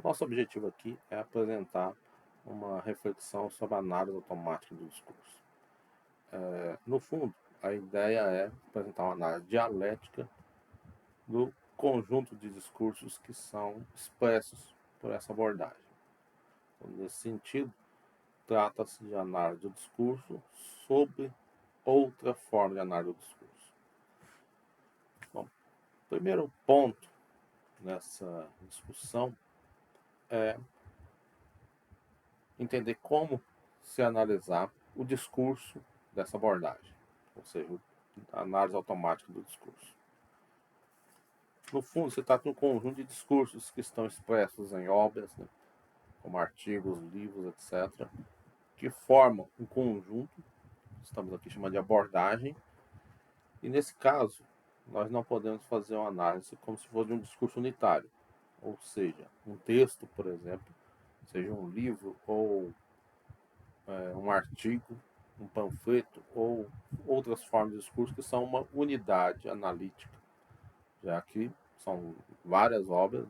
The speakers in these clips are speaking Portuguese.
Nosso objetivo aqui é apresentar uma reflexão sobre a análise automática do discurso. No fundo, a ideia é apresentar uma análise dialética do conjunto de discursos que são expressos por essa abordagem. Então, nesse sentido, trata-se de análise do discurso sobre outra forma de análise do discurso. Bom, o primeiro ponto nessa discussão é entender como se analisar o discurso dessa abordagem, ou seja, a análise automática do discurso. No fundo, se trata de um conjunto de discursos que estão expressos em obras, como artigos, livros, etc., que formam um conjunto, estamos aqui chamando de abordagem, e nesse caso, nós não podemos fazer uma análise como se fosse de um discurso unitário, ou seja, um texto, por exemplo, seja um livro ou um artigo, um panfleto ou outras formas de discurso que são uma unidade analítica, já que são várias obras,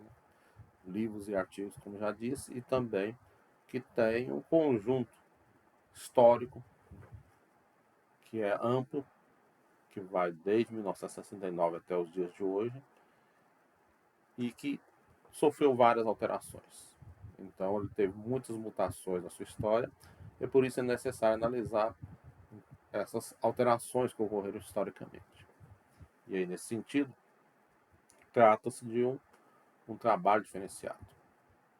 livros e artigos, como já disse, e também que tem um conjunto histórico que é amplo, que vai desde 1969 até os dias de hoje e que sofreu várias alterações. Então ele teve muitas mutações na sua história e por isso é necessário analisar essas alterações que ocorreram historicamente. E aí, nesse sentido, trata-se de um trabalho diferenciado.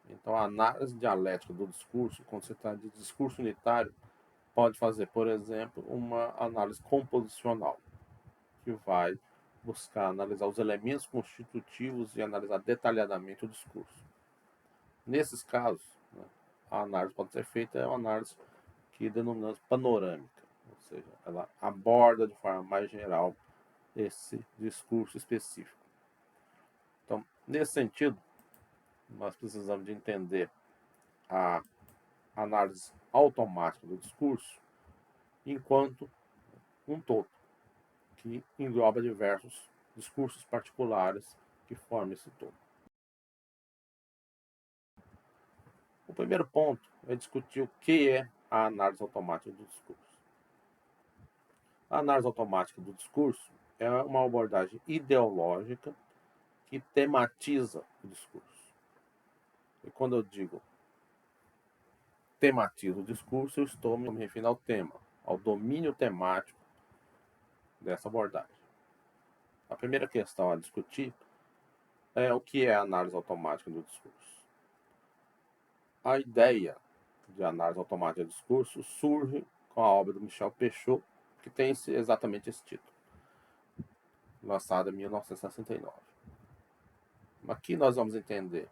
Então, a análise dialética do discurso, quando se trata de discurso unitário, pode fazer, por exemplo, uma análise composicional, que vai buscar analisar os elementos constitutivos e analisar detalhadamente o discurso. Nesses casos, a análise pode ser feita, é uma análise que denominamos panorâmica, ou seja, ela aborda de forma mais geral esse discurso específico. Então, nesse sentido, nós precisamos de entender a análise automática do discurso enquanto um todo, que engloba diversos discursos particulares que formam esse todo. O primeiro ponto é discutir o que é a análise automática do discurso. A análise automática do discurso é uma abordagem ideológica que tematiza o discurso. E quando eu digo tematiza o discurso, eu estou me referindo ao tema, ao domínio temático dessa abordagem. A primeira questão a discutir é o que é a análise automática do discurso. A ideia de análise automática do discurso surge com a obra do Michel Peixot, que tem exatamente esse título, lançada em 1969. Aqui nós vamos entender,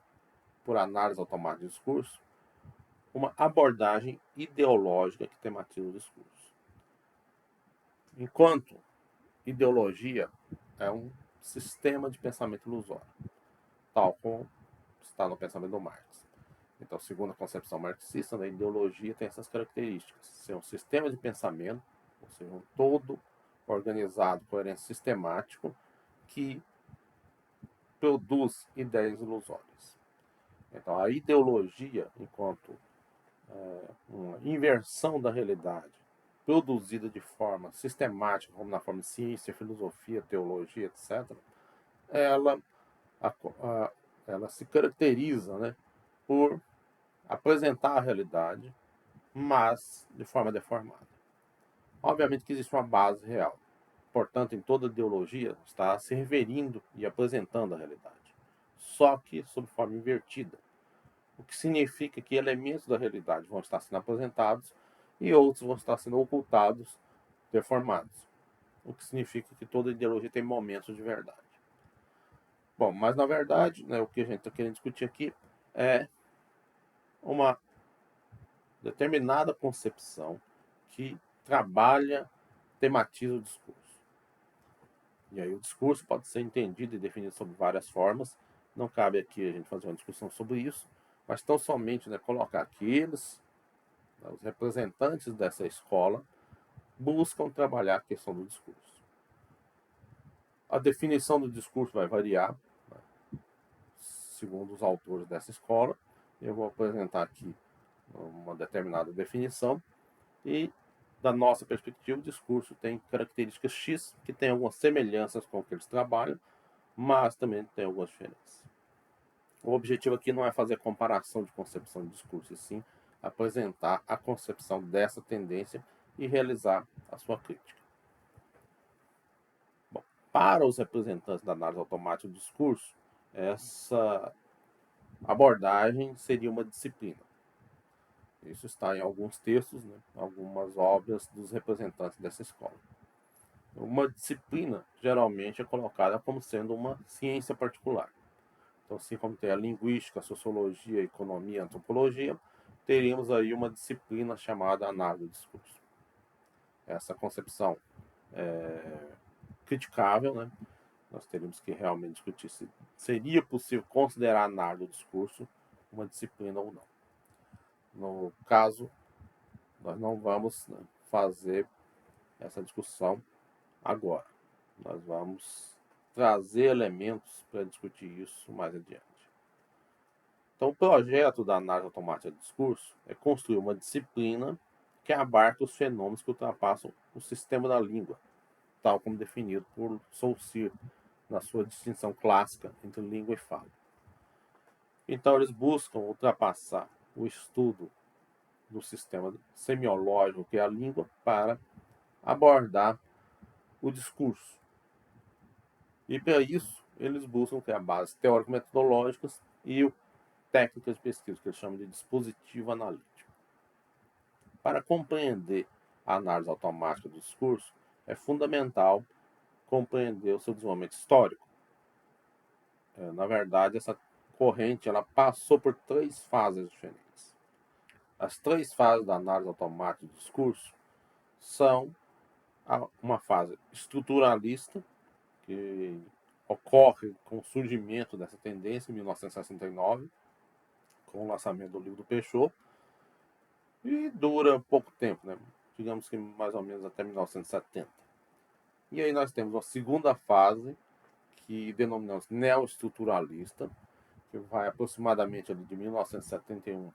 por análise automática do discurso, uma abordagem ideológica que tematiza o discurso. Enquanto ideologia é um sistema de pensamento ilusório, tal como está no pensamento do Marx. Então, segundo a concepção marxista, a ideologia tem essas características: ser um sistema de pensamento, ou seja, um todo organizado, coerente, sistemático, que produz ideias ilusórias. Então, a ideologia, enquanto uma inversão da realidade, produzida de forma sistemática, como na forma de ciência, filosofia, teologia, etc., ela, ela se caracteriza, por apresentar a realidade, mas de forma deformada. Obviamente que existe uma base real. Portanto, em toda ideologia está se referindo e apresentando a realidade, só que sob forma invertida, o que significa que elementos da realidade vão estar sendo apresentados e outros vão estar sendo ocultados, deformados, o que significa que toda ideologia tem momentos de verdade. Bom, mas na verdade, o que a gente está querendo discutir aqui é uma determinada concepção que trabalha, tematiza o discurso. E aí o discurso pode ser entendido e definido sob várias formas. Não cabe aqui a gente fazer uma discussão sobre isso, mas tão somente colocar aqueles, os representantes dessa escola, buscam trabalhar a questão do discurso. A definição do discurso vai variar, segundo os autores dessa escola, eu vou apresentar aqui uma determinada definição e, da nossa perspectiva, o discurso tem características X que tem algumas semelhanças com o que eles trabalham, mas também tem algumas diferenças. O objetivo aqui não é fazer comparação de concepção de discurso, e sim apresentar a concepção dessa tendência e realizar a sua crítica. Bom, para os representantes da análise automática do discurso, essa abordagem seria uma disciplina. Isso está em alguns textos, né, algumas obras dos representantes dessa escola. Uma disciplina geralmente é colocada como sendo uma ciência particular. Então, assim como tem a linguística, a sociologia, a economia, a antropologia, teríamos aí uma disciplina chamada análise do discurso. Essa concepção é criticável, né? Nós teríamos que realmente discutir se seria possível considerar a análise do discurso uma disciplina ou não. No caso, nós não vamos, né, fazer essa discussão agora. Nós vamos trazer elementos para discutir isso mais adiante. Então, o projeto da análise automática de discurso é construir uma disciplina que abarca os fenômenos que ultrapassam o sistema da língua, tal como definido por Saussure na sua distinção clássica entre língua e fala. Então, eles buscam ultrapassar o estudo do sistema semiológico, que é a língua, para abordar o discurso. E para isso, eles buscam criar bases teórico-metodológicas e técnicas de pesquisa, que eles chamam de dispositivo analítico. Para compreender a análise automática do discurso, é fundamental compreender o seu desenvolvimento histórico. Na verdade, essa corrente ela passou por 3 fases diferentes. As 3 fases da análise automática do discurso são uma fase estruturalista, que ocorre com o surgimento dessa tendência em 1969, com o lançamento do livro do Peixoto, e dura pouco tempo, né? Digamos que mais ou menos até 1970. E aí nós temos a segunda fase, que denominamos neoestruturalista, que vai aproximadamente ali de 1971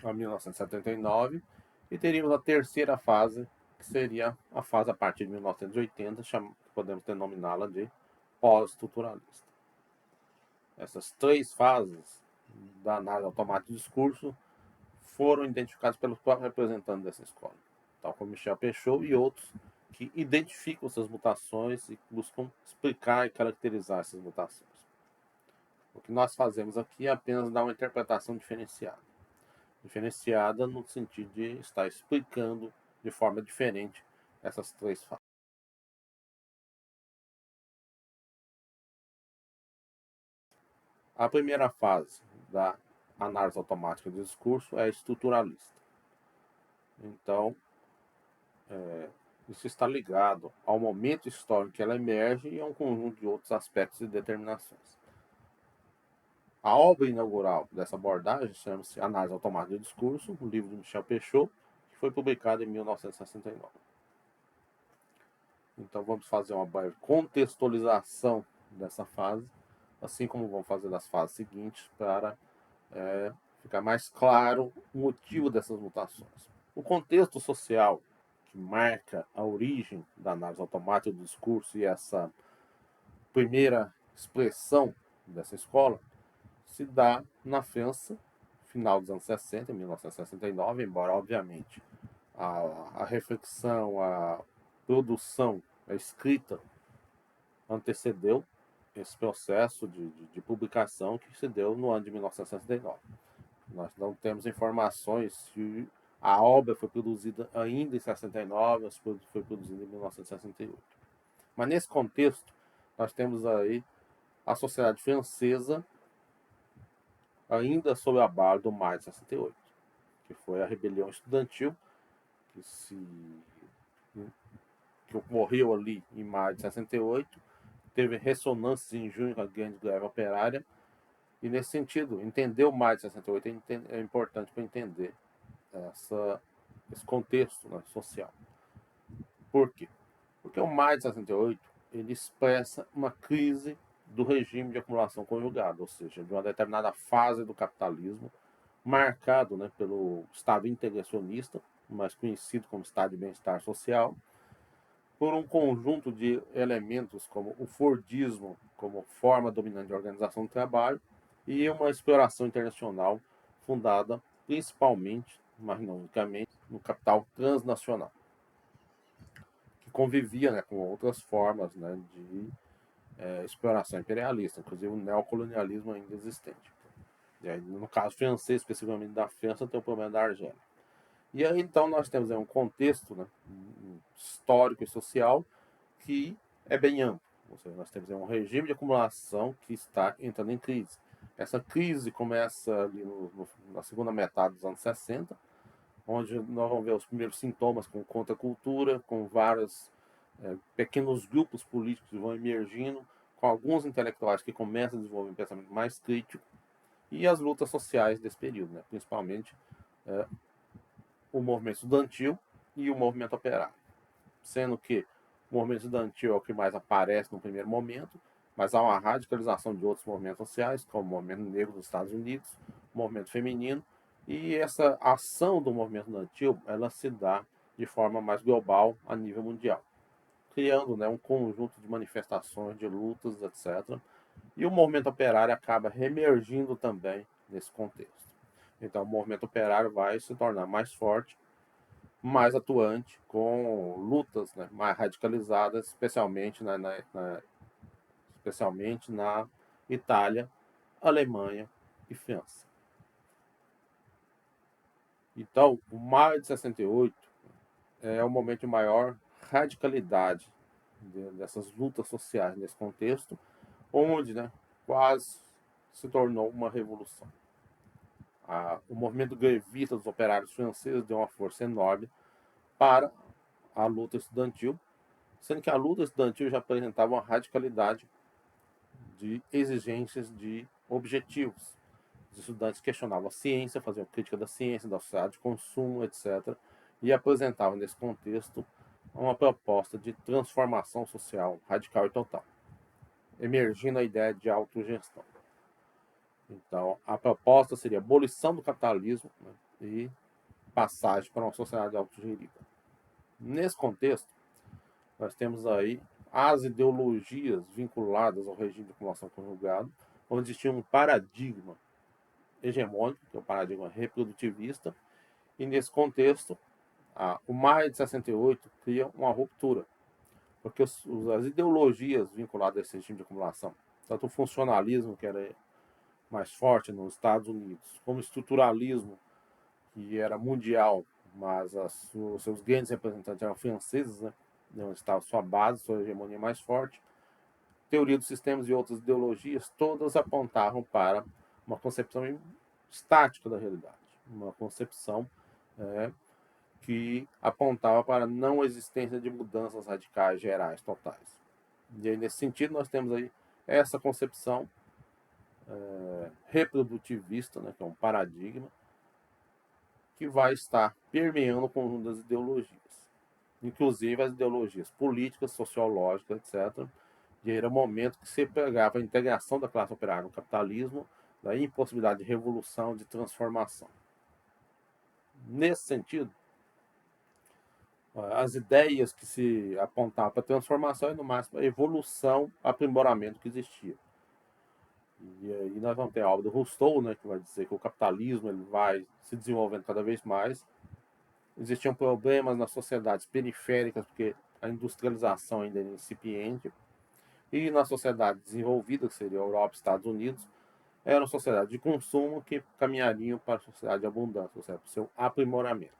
a 1979, e teríamos a terceira fase, que seria a fase a partir de 1980, podemos denominá-la de pós-estruturalista. Essas 3 fases da análise automática do discurso foram identificadas pelos próprios representantes dessa escola, tal como Michel Peixoto e outros, que identificam essas mutações e buscam explicar e caracterizar essas mutações. O que nós fazemos aqui é apenas dar uma interpretação diferenciada. Diferenciada no sentido de estar explicando de forma diferente essas 3 fases. A primeira fase da análise automática do discurso é estruturalista. Então, isso está ligado ao momento histórico que ela emerge e a um conjunto de outros aspectos e determinações. A obra inaugural dessa abordagem chama-se Análise Automática do Discurso, um livro de Michel Peixoto, que foi publicado em 1969. Então vamos fazer uma breve contextualização dessa fase, assim como vamos fazer das fases seguintes, para ficar mais claro o motivo dessas mutações. O contexto social que marca a origem da análise automática do discurso e essa primeira expressão dessa escola se dá na França, final dos anos 60, 1969, embora, obviamente, a reflexão, a produção, a escrita antecedeu esse processo de publicação que se deu no ano de 1969. Nós não temos informações se a obra foi produzida ainda em 69 ou se foi produzida em 1968. Mas nesse contexto, nós temos aí a sociedade francesa ainda sob a bala do maio de 68, que foi a rebelião estudantil que ocorreu ali em maio de 68, teve ressonâncias em junho com a grande greve operária, e nesse sentido, entender o maio de 68 é importante para entender esse contexto, né, social. Por quê? Porque o maio de 68 ele expressa uma crise do regime de acumulação conjugada, ou seja, de uma determinada fase do capitalismo, marcado, né, pelo Estado integracionista, mais conhecido como Estado de bem-estar social, por um conjunto de elementos como o Fordismo, como forma dominante de organização do trabalho, e uma exploração internacional fundada principalmente, mas não unicamente, no capital transnacional, que convivia, né, com outras formas, né, de exploração imperialista, inclusive o neocolonialismo ainda existente. E aí, no caso francês, especificamente da França, tem o problema da Argélia. E aí, então, nós temos aí um contexto, né, histórico e social que é bem amplo. Ou seja, nós temos aí um regime de acumulação que está entrando em crise. Essa crise começa ali na segunda metade dos anos 60, onde nós vamos ver os primeiros sintomas com contracultura, com vários pequenos grupos políticos que vão emergindo, com alguns intelectuais que começam a desenvolver um pensamento mais crítico, e as lutas sociais desse período, né? Principalmente o movimento estudantil e o movimento operário. Sendo que o movimento estudantil é o que mais aparece no primeiro momento, mas há uma radicalização de outros movimentos sociais, como o movimento negro dos Estados Unidos, o movimento feminino, e essa ação do movimento estudantil, ela se dá de forma mais global a nível mundial, criando, né, um conjunto de manifestações, de lutas, etc. E o movimento operário acaba reemergindo também nesse contexto. Então, o movimento operário vai se tornar mais forte, mais atuante, com lutas, né, mais radicalizadas, especialmente na Itália, Alemanha e França. Então, o maio de 68 é o momento de maior radicalidade dessas lutas sociais nesse contexto, onde, né, quase se tornou uma revolução. O movimento grevista dos operários franceses deu uma força enorme para a luta estudantil, sendo que a luta estudantil já apresentava uma radicalidade de exigências de objetivos. Os estudantes questionavam a ciência, faziam crítica da ciência, da sociedade de consumo, etc., e apresentavam nesse contexto uma proposta de transformação social radical e total, emergindo a ideia de autogestão. Então, a proposta seria abolição do capitalismo, né, e passagem para uma sociedade autogerida. Nesse contexto, nós temos aí as ideologias vinculadas ao regime de acumulação conjugada, onde existia um paradigma hegemônico, que é o paradigma reprodutivista, e nesse contexto, o maio de 68 cria uma ruptura, porque as ideologias vinculadas a esse regime de acumulação, tanto o funcionalismo, que era mais forte nos Estados Unidos, como o estruturalismo, que era mundial, mas os seus grandes representantes eram franceses, né? Onde estava sua base, sua hegemonia mais forte. Teoria dos sistemas e outras ideologias, todas apontavam para uma concepção estática da realidade, uma concepção que apontava para a não existência de mudanças radicais, gerais, totais. E aí, nesse sentido, nós temos aí essa concepção reprodutivista, né, que é um paradigma, que vai estar permeando o conjunto das ideologias, inclusive as ideologias políticas, sociológicas, etc. E era o momento que se pegava a integração da classe operária no capitalismo, da impossibilidade de revolução, de transformação. Nesse sentido, as ideias que se apontavam para a transformação e, no máximo, a evolução, aprimoramento que existia. E aí nós vamos ter a obra do Rousseau, né, que vai dizer que o capitalismo ele vai se desenvolvendo cada vez mais. Existiam problemas nas sociedades periféricas, porque a industrialização ainda era incipiente. E na sociedade desenvolvida, que seria a Europa e Estados Unidos, era uma sociedade de consumo que caminhariam para a sociedade de abundância, ou seja, para o seu aprimoramento.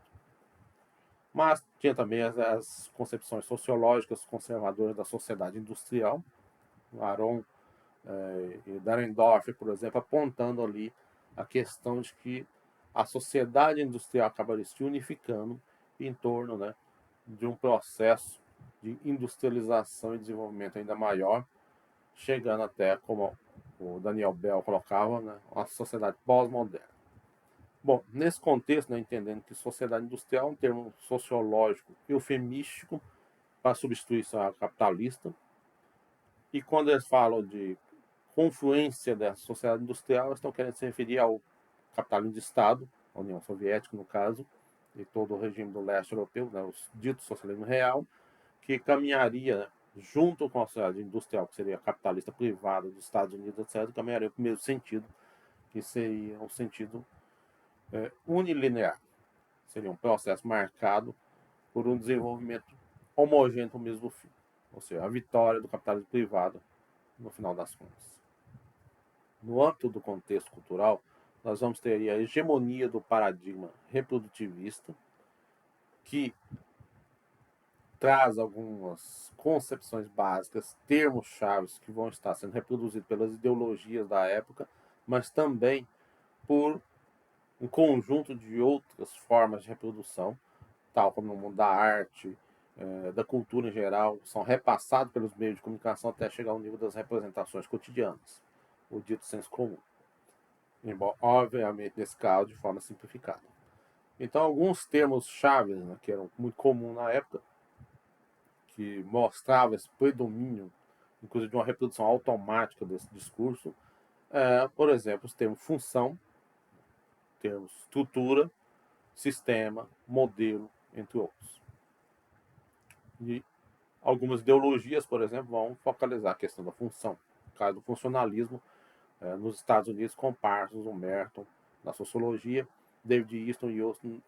Mas tinha também as concepções sociológicas conservadoras da sociedade industrial, Aron e Dahrendorf, por exemplo, apontando ali a questão de que a sociedade industrial acabaria se unificando em torno, né, de um processo de industrialização e desenvolvimento ainda maior, chegando até, como o Daniel Bell colocava, né, uma sociedade pós-moderna. Bom, nesse contexto, né, entendendo que sociedade industrial é um termo sociológico eufemístico para substituir a capitalista, e quando eles falam de confluência dessa sociedade industrial, eles estão querendo se referir ao capitalismo de Estado, a União Soviética, no caso, e todo o regime do leste europeu, né, os ditos socialismo real, que caminharia junto com a sociedade industrial, que seria capitalista privada dos Estados Unidos, etc., caminharia para o mesmo sentido, que seria um sentido unilinear. Seria um processo marcado por um desenvolvimento homogêneo ao mesmo fim. Ou seja, a vitória do capitalismo privado no final das contas. No âmbito do contexto cultural, nós vamos ter a hegemonia do paradigma reprodutivista, que traz algumas concepções básicas, termos chaves que vão estar sendo reproduzidos pelas ideologias da época, mas também por um conjunto de outras formas de reprodução, tal como no mundo da arte, da cultura em geral, são repassados pelos meios de comunicação até chegar ao nível das representações cotidianas, o dito senso comum. Embora, obviamente, nesse caso, de forma simplificada. Então, alguns termos chaves, né, que eram muito comuns na época, que mostrava esse predomínio, inclusive de uma reprodução automática desse discurso, por exemplo, os termos função, termos estrutura, sistema, modelo, entre outros. E algumas ideologias, por exemplo, vão focalizar a questão da função. No caso do funcionalismo, nos Estados Unidos, com Parsons, o Merton, na sociologia, David Easton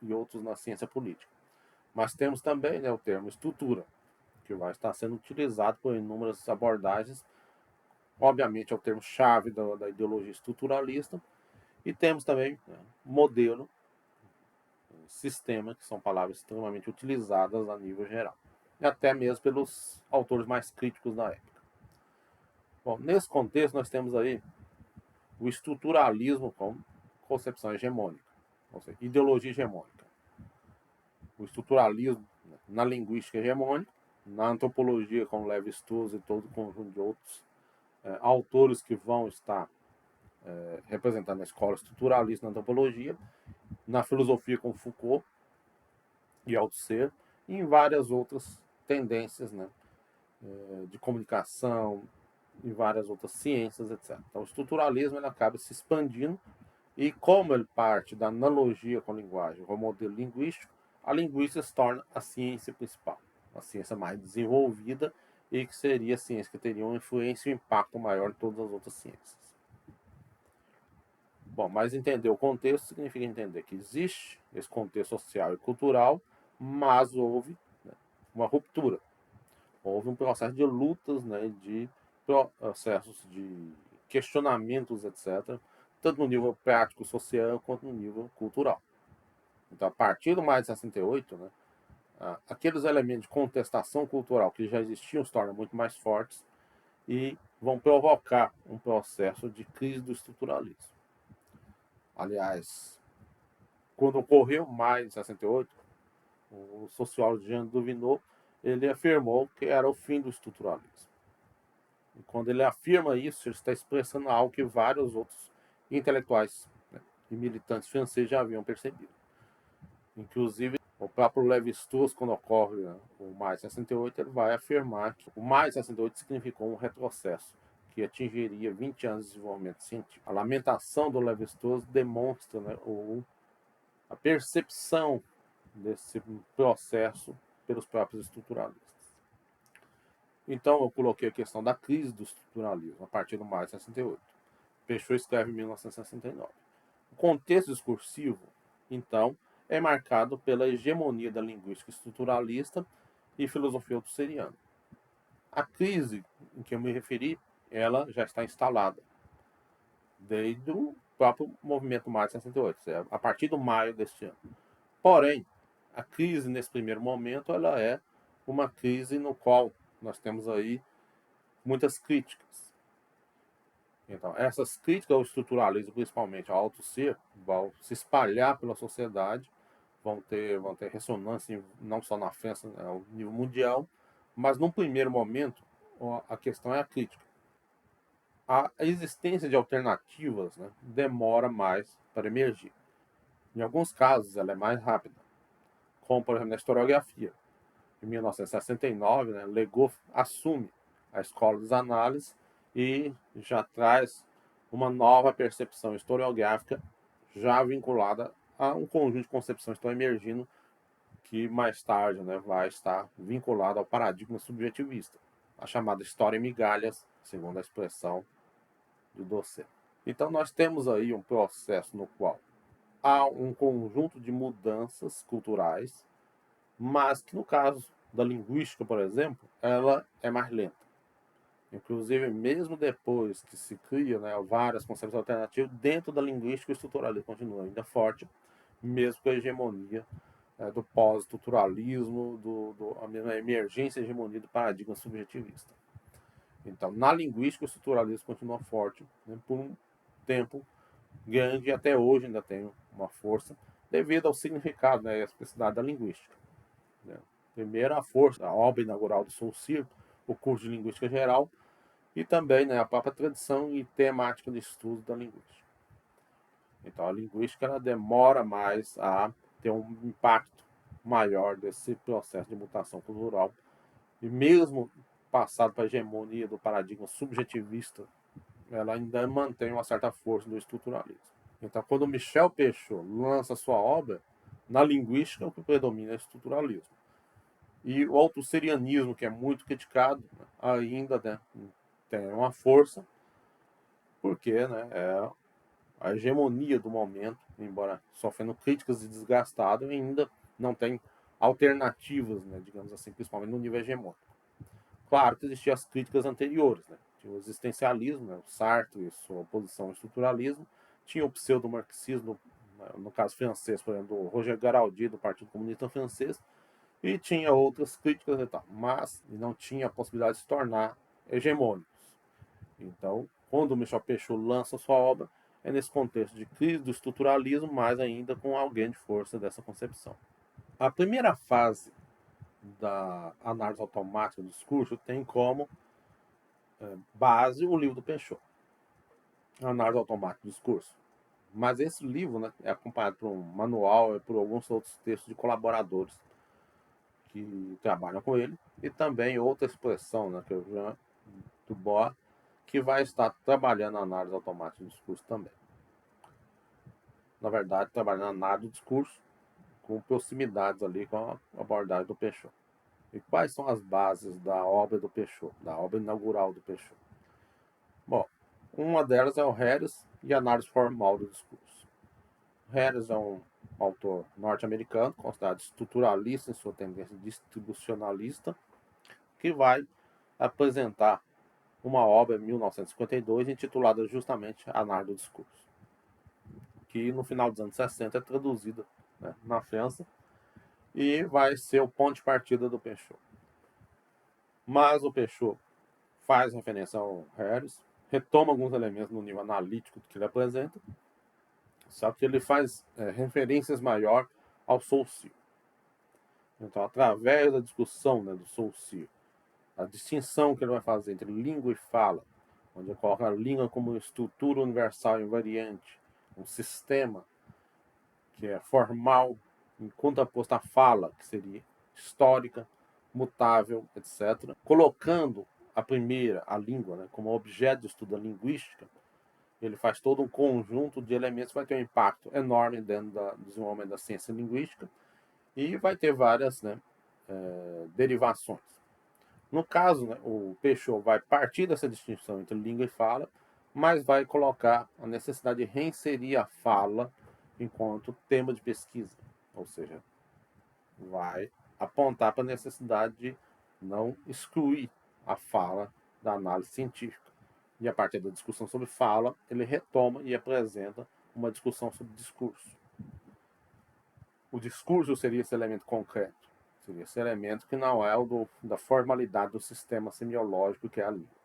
e outros na ciência política. Mas temos também, né, o termo estrutura, que vai estar sendo utilizado por inúmeras abordagens. Obviamente é o termo-chave da ideologia estruturalista. E temos também, né, modelo, sistema, que são palavras extremamente utilizadas a nível geral. E até mesmo pelos autores mais críticos da época. Bom, nesse contexto nós temos aí o estruturalismo como concepção hegemônica, ou seja, ideologia hegemônica. O estruturalismo, né, na linguística hegemônica, na antropologia com Lévi-Strauss e todo o conjunto de outros autores que vão estar representando a escola estruturalista na antropologia, na filosofia com Foucault e Althusser, e em várias outras tendências, né, de comunicação, em várias outras ciências, etc. Então, o estruturalismo ele acaba se expandindo e, como ele parte da analogia com a linguagem, com o modelo linguístico, a linguística se torna a ciência principal, a ciência mais desenvolvida e que seria a ciência que teria uma influência e um impacto maior em todas as outras ciências. Bom, mas entender o contexto significa entender que existe esse contexto social e cultural, mas houve, né, uma ruptura. Houve um processo de lutas, né, de processos de questionamentos, etc., tanto no nível prático social quanto no nível cultural. Então, a partir do maio de 68, né, aqueles elementos de contestação cultural que já existiam se tornam muito mais fortes e vão provocar um processo de crise do estruturalismo. Aliás, quando ocorreu maio de 68, o sociólogo Jean Duvineau ele afirmou que era o fim do estruturalismo. E quando ele afirma isso, ele está expressando algo que vários outros intelectuais, né, e militantes franceses já haviam percebido. Inclusive, o próprio Lévi-Strauss, quando ocorre, né, o maio de 68, ele vai afirmar que o maio de 68 significou um retrocesso que atingiria 20 anos de desenvolvimento científico. A lamentação do Lévi-Strauss demonstra, né, a percepção desse processo pelos próprios estruturalistas. Então, eu coloquei a questão da crise do estruturalismo a partir do maio de 68. Peixoto escreve em 1969. O contexto discursivo, então, é marcado pela hegemonia da linguística estruturalista e filosofia althuseriana. A crise em que eu me referi, ela já está instalada desde o próprio movimento maio de 68, a partir do maio deste ano. Porém, a crise nesse primeiro momento, ela é uma crise no qual nós temos aí muitas críticas. Então, essas críticas ao estruturalismo, principalmente ao Althusser, vão se espalhar pela sociedade, vão ter ressonância não só na França, né, ao nível mundial, mas num primeiro momento a questão é a crítica. A existência de alternativas, né, demora mais para emergir. Em alguns casos, ela é mais rápida, como por exemplo na historiografia. Em 1969, né, Legoff assume a escola das análises e já traz uma nova percepção historiográfica já vinculada a um conjunto de concepções que estão emergindo que mais tarde, né, vai estar vinculado ao paradigma subjetivista, a chamada história em migalhas, segundo a expressão de Docet. Então nós temos aí um processo no qual há um conjunto de mudanças culturais, mas que no caso da linguística, por exemplo, ela é mais lenta. Inclusive, mesmo depois que se cria, né, várias concepções alternativas, dentro da linguística o estruturalismo continua ainda forte, mesmo com a hegemonia do pós-estruturalismo, a emergência e hegemonia do paradigma subjetivista. Então, na linguística, o estruturalismo continua forte, né, por um tempo grande e até hoje ainda tem uma força, devido ao significado, né, e à especificidade da linguística. Né. Primeiro, a força, a obra inaugural do Saussure, o curso de Linguística Geral, e também, né, a própria tradição e temática de estudo da linguística. Então, a linguística ela demora mais a ter um impacto maior desse processo de mutação cultural. E mesmo passado para a hegemonia do paradigma subjetivista, ela ainda mantém uma certa força do estruturalismo. Então, quando Michel Peixoto lança sua obra, na linguística o que predomina é o estruturalismo. E o autosserianismo, que é muito criticado, ainda, né, tem uma força, porque, né, é a hegemonia do momento, embora sofrendo críticas e desgastado, ainda não tem alternativas, né, digamos assim, principalmente no nível hegemônico. Claro que existiam as críticas anteriores, né? Tinha o existencialismo, né, o Sartre e sua oposição ao estruturalismo, tinha o pseudo-marxismo, no caso francês, por exemplo, do Roger Garaudy, do Partido Comunista Francês, e tinha outras críticas e tal, mas não tinha a possibilidade de se tornar hegemônicos. Então, quando o Michel Peixoto lança sua obra, é nesse contexto de crise do estruturalismo, mas ainda com alguém de força dessa concepção. A primeira fase da análise automática do discurso tem como base o livro do Peixoto, Análise Automática do Discurso. Mas esse livro, né, é acompanhado por um manual e por alguns outros textos de colaboradores que trabalham com ele, e também outra expressão, né, que é o Jean Dubois, que vai estar trabalhando a análise automática do discurso também. Na verdade, trabalhando a análise do discurso com proximidades ali com a abordagem do Peixoto. E quais são as bases da obra do Peixoto, da obra inaugural do Peixoto? Bom, uma delas é o Harris e a análise formal do discurso. O Harris é um autor norte-americano, considerado estruturalista em sua tendência distribucionalista, que vai apresentar uma obra em 1952 intitulada justamente Análise do Discurso, que no final dos anos 60 é traduzida, né, na França, e vai ser o ponto de partida do Peixoto. Mas o Peixoto faz referência ao Harris, retoma alguns elementos no nível analítico que ele apresenta, só que ele faz referências maior ao Saussure. Então, através da discussão, né, do Saussure, a distinção que ele vai fazer entre língua e fala, onde ele coloca a língua como estrutura universal invariante, um sistema que é formal, em contraposto à fala, que seria histórica, mutável, etc. Colocando a primeira, a língua, né, como objeto de estudo da linguística, ele faz todo um conjunto de elementos que vai ter um impacto enorme dentro do desenvolvimento da ciência linguística e vai ter várias, né, derivações. No caso, né, o Peixoto vai partir dessa distinção entre língua e fala, mas vai colocar a necessidade de reinserir a fala enquanto tema de pesquisa, ou seja, vai apontar para a necessidade de não excluir a fala da análise científica. E a partir da discussão sobre fala, ele retoma e apresenta uma discussão sobre discurso. O discurso seria esse elemento concreto, seria esse elemento que não é o da formalidade do sistema semiológico que é a língua.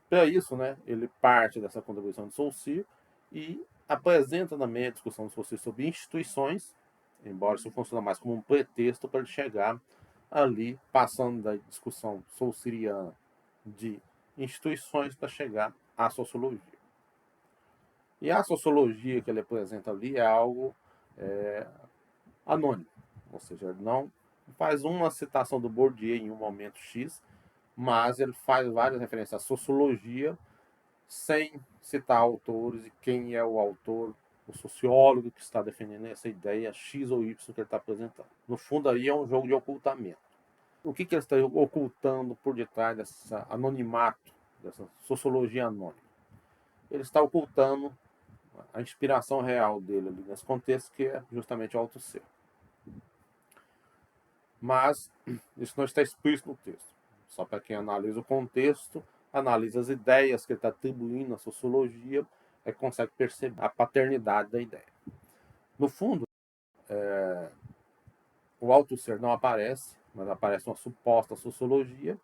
Para isso, né, ele parte dessa contribuição de Saussure e apresenta também a discussão de Saussure sobre instituições, embora isso funcione mais como um pretexto para ele chegar ali, passando da discussão saussuriana de instituições para chegar à sociologia. E a sociologia que ele apresenta ali é algo anônimo, ou seja, ele não faz uma citação do Bourdieu em um momento X, mas ele faz várias referências à sociologia, sem citar autores e quem é o autor, o sociólogo que está defendendo essa ideia X ou Y que ele está apresentando. No fundo, aí é um jogo de ocultamento. O que ele está ocultando por detrás desse anonimato, dessa sociologia anônima? Ele está ocultando a inspiração real dele ali nesse contexto, que é justamente o auto-ser. Mas isso não está explícito no texto. Só para quem analisa o contexto, analisa as ideias que ele está atribuindo à sociologia, consegue perceber a paternidade da ideia. No fundo, o auto-ser não aparece, mas aparece uma suposta sociologia.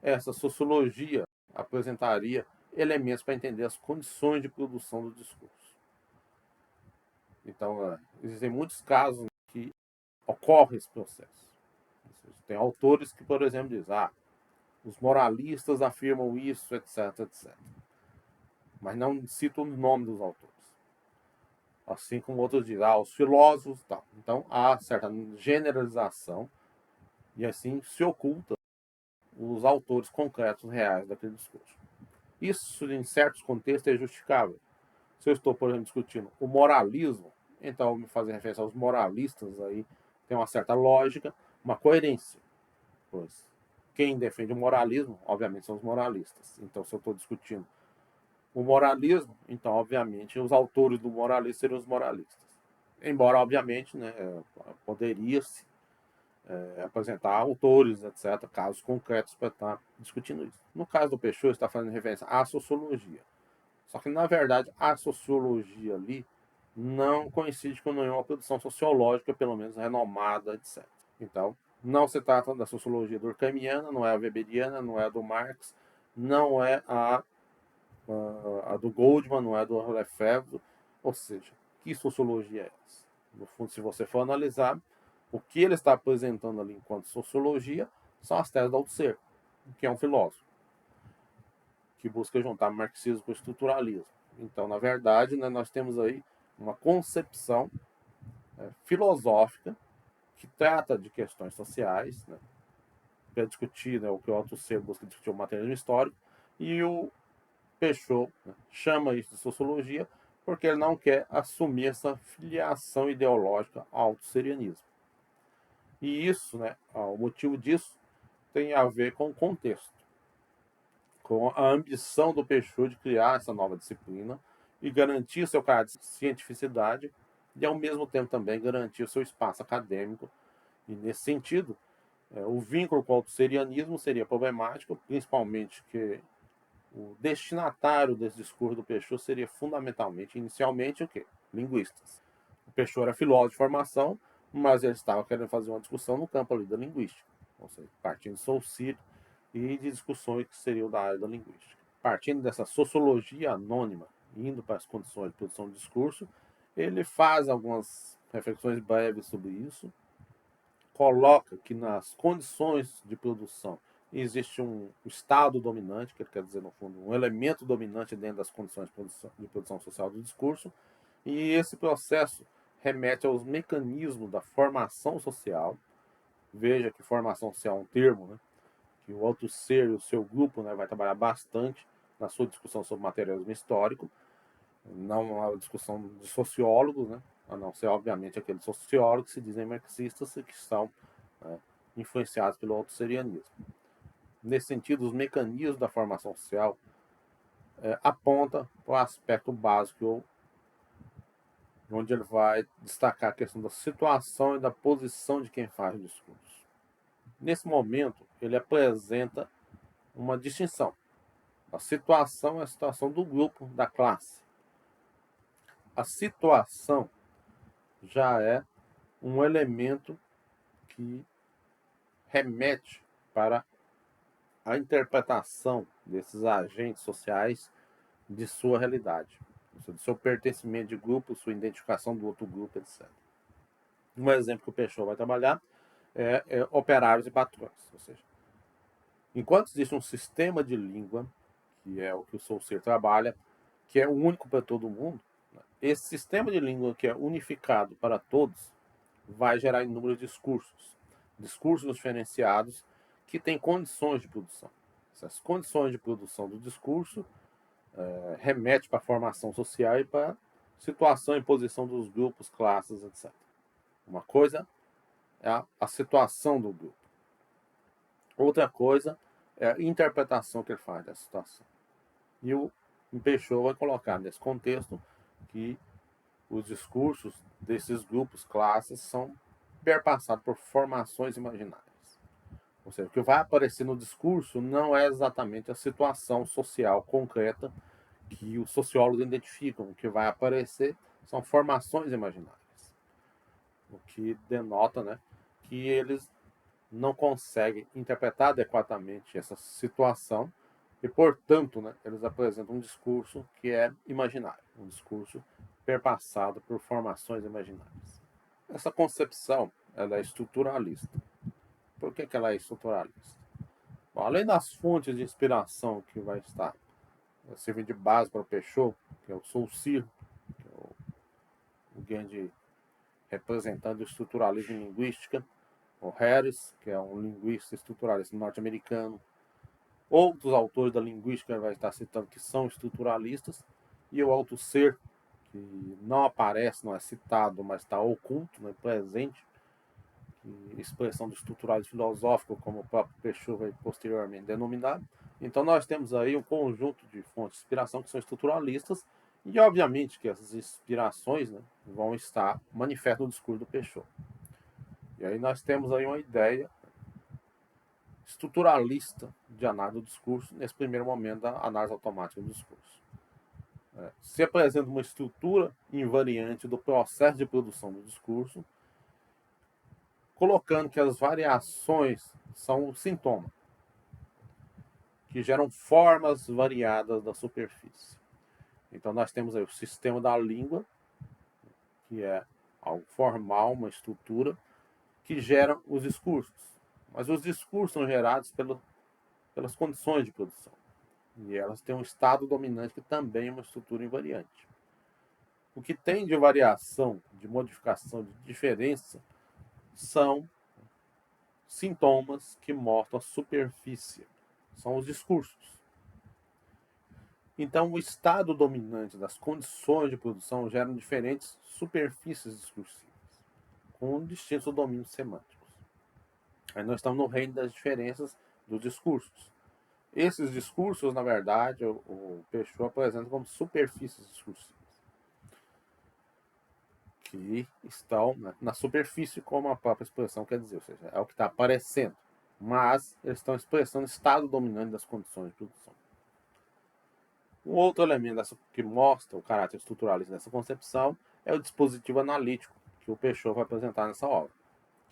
Essa sociologia apresentaria elementos para entender as condições de produção do discurso. Então, existem muitos casos que ocorre esse processo. Tem autores que, por exemplo, dizem: os moralistas afirmam isso, etc, etc. Mas não citam o nome dos autores. Assim como outros dizem: os filósofos, tal. Então, há certa generalização e assim se oculta os autores concretos reais daquele discurso. Isso, em certos contextos, é justificável. Se eu estou, por exemplo, discutindo o moralismo, então me fazer referência aos moralistas aí tem uma certa lógica, uma coerência. Pois quem defende o moralismo, obviamente, são os moralistas. Então, se eu estou discutindo o moralismo, então, obviamente, os autores do moralismo seriam os moralistas. Embora, obviamente, né, poderia-se apresentar autores, etc., casos concretos para estar discutindo isso. No caso do Peixoto, está fazendo referência à sociologia. Só que, na verdade, a sociologia ali não coincide com nenhuma produção sociológica, pelo menos renomada, etc. Então, não se trata da sociologia durkheimiana, não é a weberiana, não é a do Marx, não é a do Goldman, não é a do Lefebvre. Ou seja, que sociologia é essa? No fundo, se você for analisar, o que ele está apresentando ali enquanto sociologia são as teses do Althusser, que é um filósofo que busca juntar marxismo com estruturalismo. Então, na verdade, né, nós temos aí uma concepção filosófica que trata de questões sociais, né, para discutir, né, o que o Althusser busca discutir, o materialismo histórico, e o Peixoto, né, chama isso de sociologia porque ele não quer assumir essa filiação ideológica ao altusserianismo. E isso, né, o motivo disso tem a ver com o contexto, com a ambição do Peixoto de criar essa nova disciplina e garantir seu caráter de cientificidade e, ao mesmo tempo, também garantir o seu espaço acadêmico. E, nesse sentido, o vínculo com o altusserianismo seria problemático, principalmente que o destinatário desse discurso do Peixoto seria fundamentalmente, inicialmente, o quê? Linguistas. O Peixoto era filósofo de formação, mas ele estava querendo fazer uma discussão no campo ali da linguística, ou seja, partindo de Saussure e de discussões que seriam da área da linguística. Partindo dessa sociologia anônima, indo para as condições de produção do discurso, ele faz algumas reflexões breves sobre isso, coloca que nas condições de produção existe um estado dominante, que ele quer dizer, no fundo, um elemento dominante dentro das condições de produção social do discurso, e esse processo remete aos mecanismos da formação social. Veja que formação social é um termo, né, que o Althusser e o seu grupo, né, vai trabalhar bastante na sua discussão sobre materialismo histórico, não é uma discussão de sociólogos, né, a não ser, obviamente, aqueles sociólogos que se dizem marxistas e que são influenciados pelo altusserianismo. Nesse sentido, os mecanismos da formação social apontam para o aspecto básico, onde ele vai destacar a questão da situação e da posição de quem faz o discurso. Nesse momento, ele apresenta uma distinção. A situação é a situação do grupo, da classe. A situação já é um elemento que remete para a interpretação desses agentes sociais de sua realidade, do seu pertencimento de grupo, sua identificação do outro grupo, etc. Um exemplo que o Peixoto vai trabalhar é operários e patrões. Ou seja, enquanto existe um sistema de língua, que é o que o Saussure trabalha, que é único para todo mundo, esse sistema de língua que é unificado para todos vai gerar inúmeros discursos diferenciados que têm condições de produção. Essas condições de produção do discurso remete para a formação social e para a situação e posição dos grupos, classes, etc. Uma coisa é a situação do grupo. Outra coisa é a interpretação que ele faz dessa situação. E o Peixoto vai colocar nesse contexto que os discursos desses grupos, classes, são perpassados por formações imaginárias. Ou seja, o que vai aparecer no discurso não é exatamente a situação social concreta que os sociólogos identificam. O que vai aparecer são formações imaginárias. O que denota, né, que eles não conseguem interpretar adequadamente essa situação e, portanto, né, eles apresentam um discurso que é imaginário, um discurso perpassado por formações imaginárias. Essa concepção ela é estruturalista. Por que ela é estruturalista? Bom, além das fontes de inspiração que vai estar servindo de base para o Peixoto, que é o Saussure, que é o grande representante do estruturalismo em linguística, o Harris, que é um linguista estruturalista norte-americano, outros autores da linguística vai estar citando que são estruturalistas, e o Althusser, que não aparece, não é citado, mas está oculto, né, presente, expressão do estruturalismo filosófico, como o próprio Peixoto vai posteriormente denominar. Então nós temos aí um conjunto de fontes de inspiração que são estruturalistas, e obviamente que essas inspirações, né, vão estar manifestas no discurso do Peixoto. E aí nós temos aí uma ideia estruturalista de análise do discurso nesse primeiro momento da análise automática do discurso. Se apresenta uma estrutura invariante do processo de produção do discurso, colocando que as variações são sintomas, que geram formas variadas da superfície. Então nós temos aí o sistema da língua, que é algo formal, uma estrutura, que gera os discursos. Mas os discursos são gerados pelas condições de produção. E elas têm um estado dominante que também é uma estrutura invariante. O que tem de variação, de modificação, de diferença, são sintomas que mostram a superfície. São os discursos. Então, o estado dominante das condições de produção geram diferentes superfícies discursivas, com distintos domínios semânticos. Aí nós estamos no reino das diferenças dos discursos. Esses discursos, na verdade, o Peixoto apresenta como superfícies discursivas, que estão, né, na superfície, como a própria expressão quer dizer, ou seja, é o que está aparecendo, mas eles estão expressando o estado dominante das condições de produção. Um outro elemento que mostra o caráter estruturalista dessa concepção é o dispositivo analítico, que o Peixoto vai apresentar nessa obra,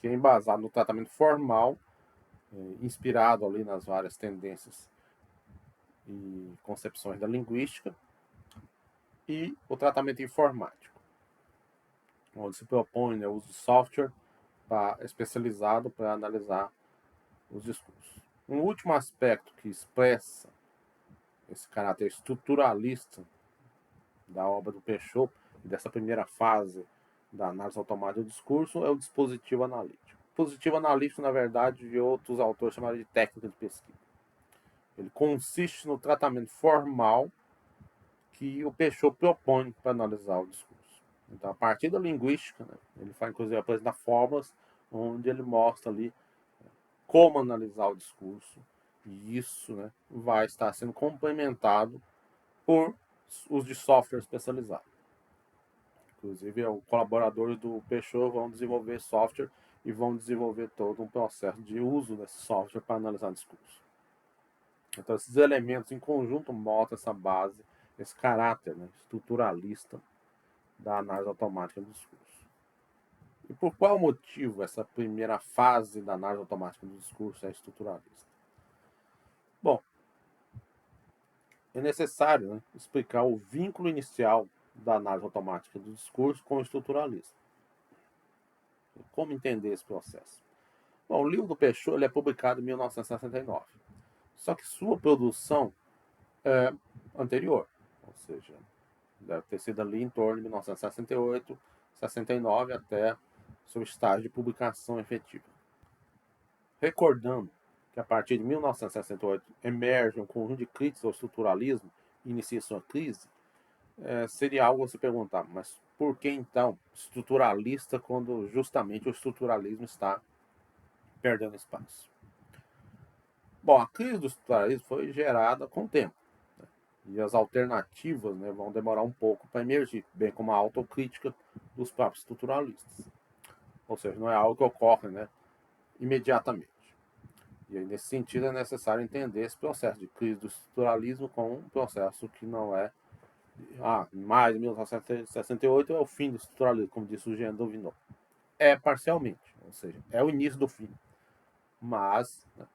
que é embasado no tratamento formal, inspirado ali nas várias tendências e concepções da linguística, e o tratamento informático, onde se propõe, né, o uso de software especializado para analisar os discursos. Um último aspecto que expressa esse caráter estruturalista da obra do Peixoto e dessa primeira fase da análise automática do discurso é o dispositivo analítico. O dispositivo analítico, na verdade, de outros autores chamaram de técnica de pesquisa. Ele consiste no tratamento formal que o Peixoto propõe para analisar o discurso. Então, a partir da linguística, né, ele faz, inclusive, apresentar fórmulas onde ele mostra ali como analisar o discurso, e isso, né, vai estar sendo complementado por os de software especializado. Inclusive, os colaboradores do Peixoto vão desenvolver software e vão desenvolver todo um processo de uso desse software para analisar o discurso. Então, esses elementos em conjunto mostram essa base, esse caráter, né, estruturalista da análise automática do discurso. E por qual motivo essa primeira fase da análise automática do discurso é estruturalista? Bom, é necessário, né, explicar o vínculo inicial da análise automática do discurso com o estruturalismo. Como entender esse processo? Bom, o livro do Peixoto ele é publicado em 1969. Só que sua produção é anterior, ou seja, deve ter sido ali em torno de 1968, 69 até seu estágio de publicação efetiva. Recordando que a partir de 1968 emerge um conjunto de críticas ao estruturalismo e inicia sua crise, seria algo a se perguntar, mas por que então estruturalista quando justamente o estruturalismo está perdendo espaço? Bom, a crise do estruturalismo foi gerada com o tempo, né? E as alternativas, né, vão demorar um pouco para emergir, bem como a autocrítica dos próprios estruturalistas. Ou seja, não é algo que ocorre, né, imediatamente. E aí, nesse sentido, é necessário entender esse processo de crise do estruturalismo como um processo que não é mais de 1968 é o fim do estruturalismo, como disse o Jean Dovinot. É parcialmente, ou seja, é o início do fim. Mas, né,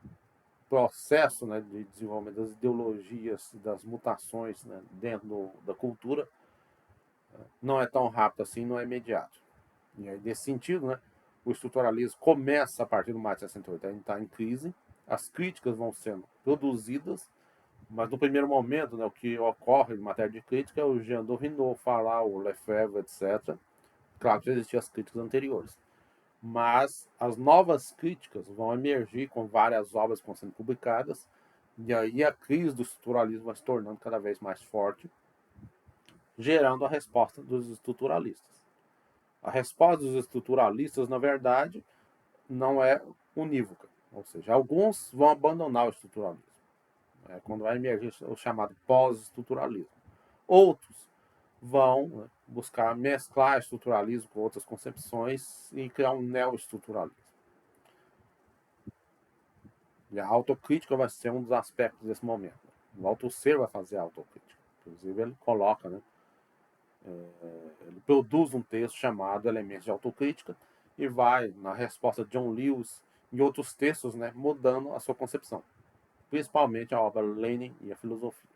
processo, né, de desenvolvimento das ideologias, das mutações, né, dentro da cultura, não é tão rápido assim, não é imediato. E aí, nesse sentido, né, o estruturalismo começa a partir do maio de 68, a está em crise, as críticas vão sendo produzidas, mas no primeiro momento, né, o que ocorre em matéria de crítica é o Jean Dovinot falar, o Lefebvre, etc. Claro que já existiam as críticas anteriores. Mas as novas críticas vão emergir com várias obras que vão sendo publicadas, e aí a crise do estruturalismo vai se tornando cada vez mais forte, gerando a resposta dos estruturalistas. A resposta dos estruturalistas, na verdade, não é unívoca, ou seja, alguns vão abandonar o estruturalismo, quando vai emergir o chamado pós-estruturalismo. Outros vão, né, buscar mesclar estruturalismo com outras concepções e criar um neoestruturalismo. E a autocrítica vai ser um dos aspectos desse momento. O Althusser vai fazer a autocrítica. Inclusive, ele coloca, né, ele produz um texto chamado Elementos de Autocrítica e vai, na resposta de John Lewis, em outros textos, né, mudando a sua concepção. Principalmente a obra Lenin e a Filosofia.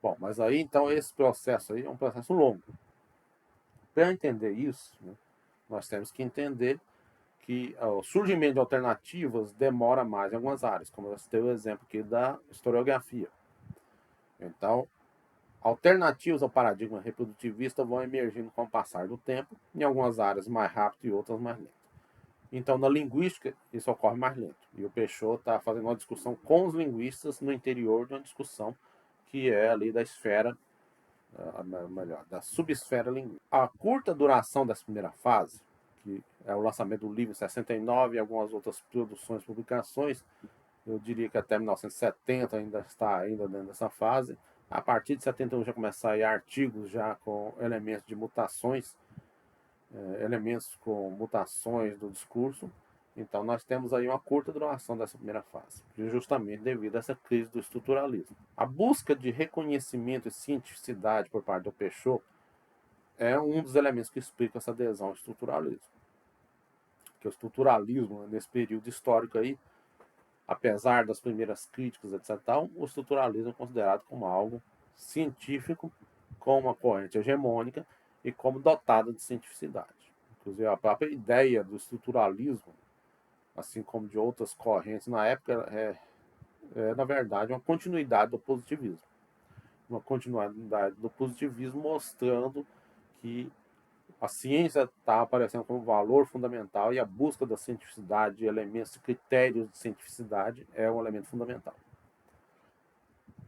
Bom, mas aí, então, esse processo aí é um processo longo. Para entender isso, né, nós temos que entender que o surgimento de alternativas demora mais em algumas áreas, como eu citei o exemplo aqui da historiografia. Então, alternativas ao paradigma reprodutivista vão emergindo com o passar do tempo, em algumas áreas mais rápido e outras mais lento. Então, na linguística, isso ocorre mais lento. E o Peixoto está fazendo uma discussão com os linguistas no interior de uma discussão que é ali da esfera, melhor, da subesfera linguística. A curta duração dessa primeira fase, que é o lançamento do livro em 69 e algumas outras produções, publicações, eu diria que até 1970 ainda está ainda dentro dessa fase. A partir de 71 já começar a ir artigos já com elementos de mutações, elementos com mutações do discurso. Então nós temos aí uma curta duração dessa primeira fase, justamente devido a essa crise do estruturalismo. A busca de reconhecimento e cientificidade por parte do Peixoto é um dos elementos que explica essa adesão ao estruturalismo. Que o estruturalismo, nesse período histórico aí, apesar das primeiras críticas, etc., o estruturalismo é considerado como algo científico, com uma corrente hegemônica e como dotado de cientificidade. Inclusive, a própria ideia do estruturalismo, assim como de outras correntes na época, na verdade, uma continuidade do positivismo. Uma continuidade do positivismo mostrando que a ciência está aparecendo como valor fundamental e a busca da cientificidade, de elementos, de critérios de cientificidade é um elemento fundamental.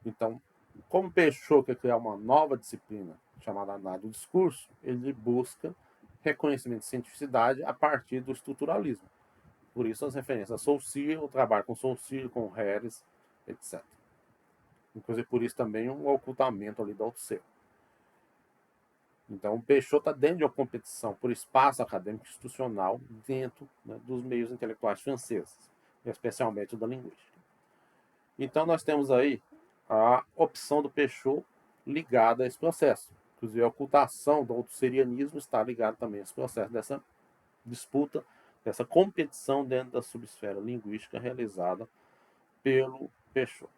Então, como Peixoto quer criar uma nova disciplina chamada análise do discurso, ele busca reconhecimento de cientificidade a partir do estruturalismo. Por isso as referências a Saussure, o trabalho com Saussure, com Harris, etc. Inclusive por isso também um ocultamento ali do Althusser. Então, o Peixoto está dentro de uma competição por espaço acadêmico institucional dentro, né, dos meios intelectuais franceses, especialmente da linguística. Então, nós temos aí a opção do Peixoto ligada a esse processo. Inclusive, a ocultação do altusserianismo está ligada também a esse processo dessa disputa, dessa competição dentro da subesfera linguística realizada pelo Peixoto.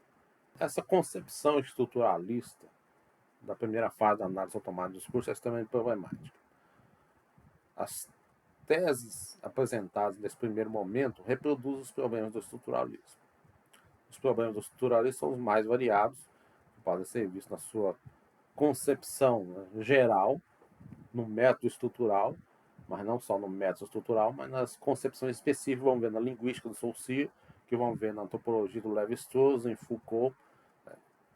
Essa concepção estruturalista da primeira fase da análise automática do discurso é extremamente problemática. As teses apresentadas nesse primeiro momento reproduzem os problemas do estruturalismo. Os problemas do estruturalismo são os mais variados, que podem ser vistos na sua concepção, né, geral, no método estrutural, mas não só no método estrutural, mas nas concepções específicas, vamos ver na linguística do Saussure, que vão ver na antropologia do Lévi-Strauss, em Foucault,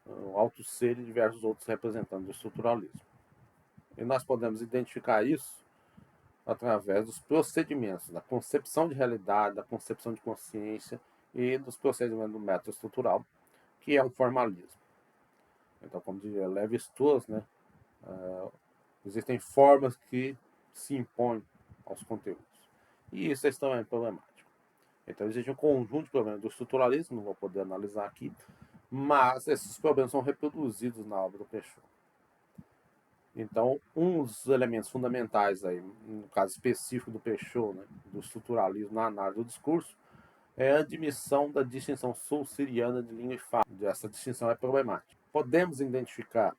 o Althusser e diversos outros representantes do estruturalismo. E nós podemos identificar isso através dos procedimentos, da concepção de realidade, da concepção de consciência e dos procedimentos do método estrutural, que é um formalismo. Então, como diria Lévi-Strauss, né, existem formas que se impõem aos conteúdos. E isso é extremamente problemático. Então, existe um conjunto de problemas do estruturalismo, não vou poder analisar aqui, mas esses problemas são reproduzidos na obra do Peixoto. Então, um dos elementos fundamentais, aí, no caso específico do Peixoto, né, do estruturalismo na análise do discurso, é a admissão da distinção sul-siriana de língua e fala. Essa distinção é problemática. Podemos identificar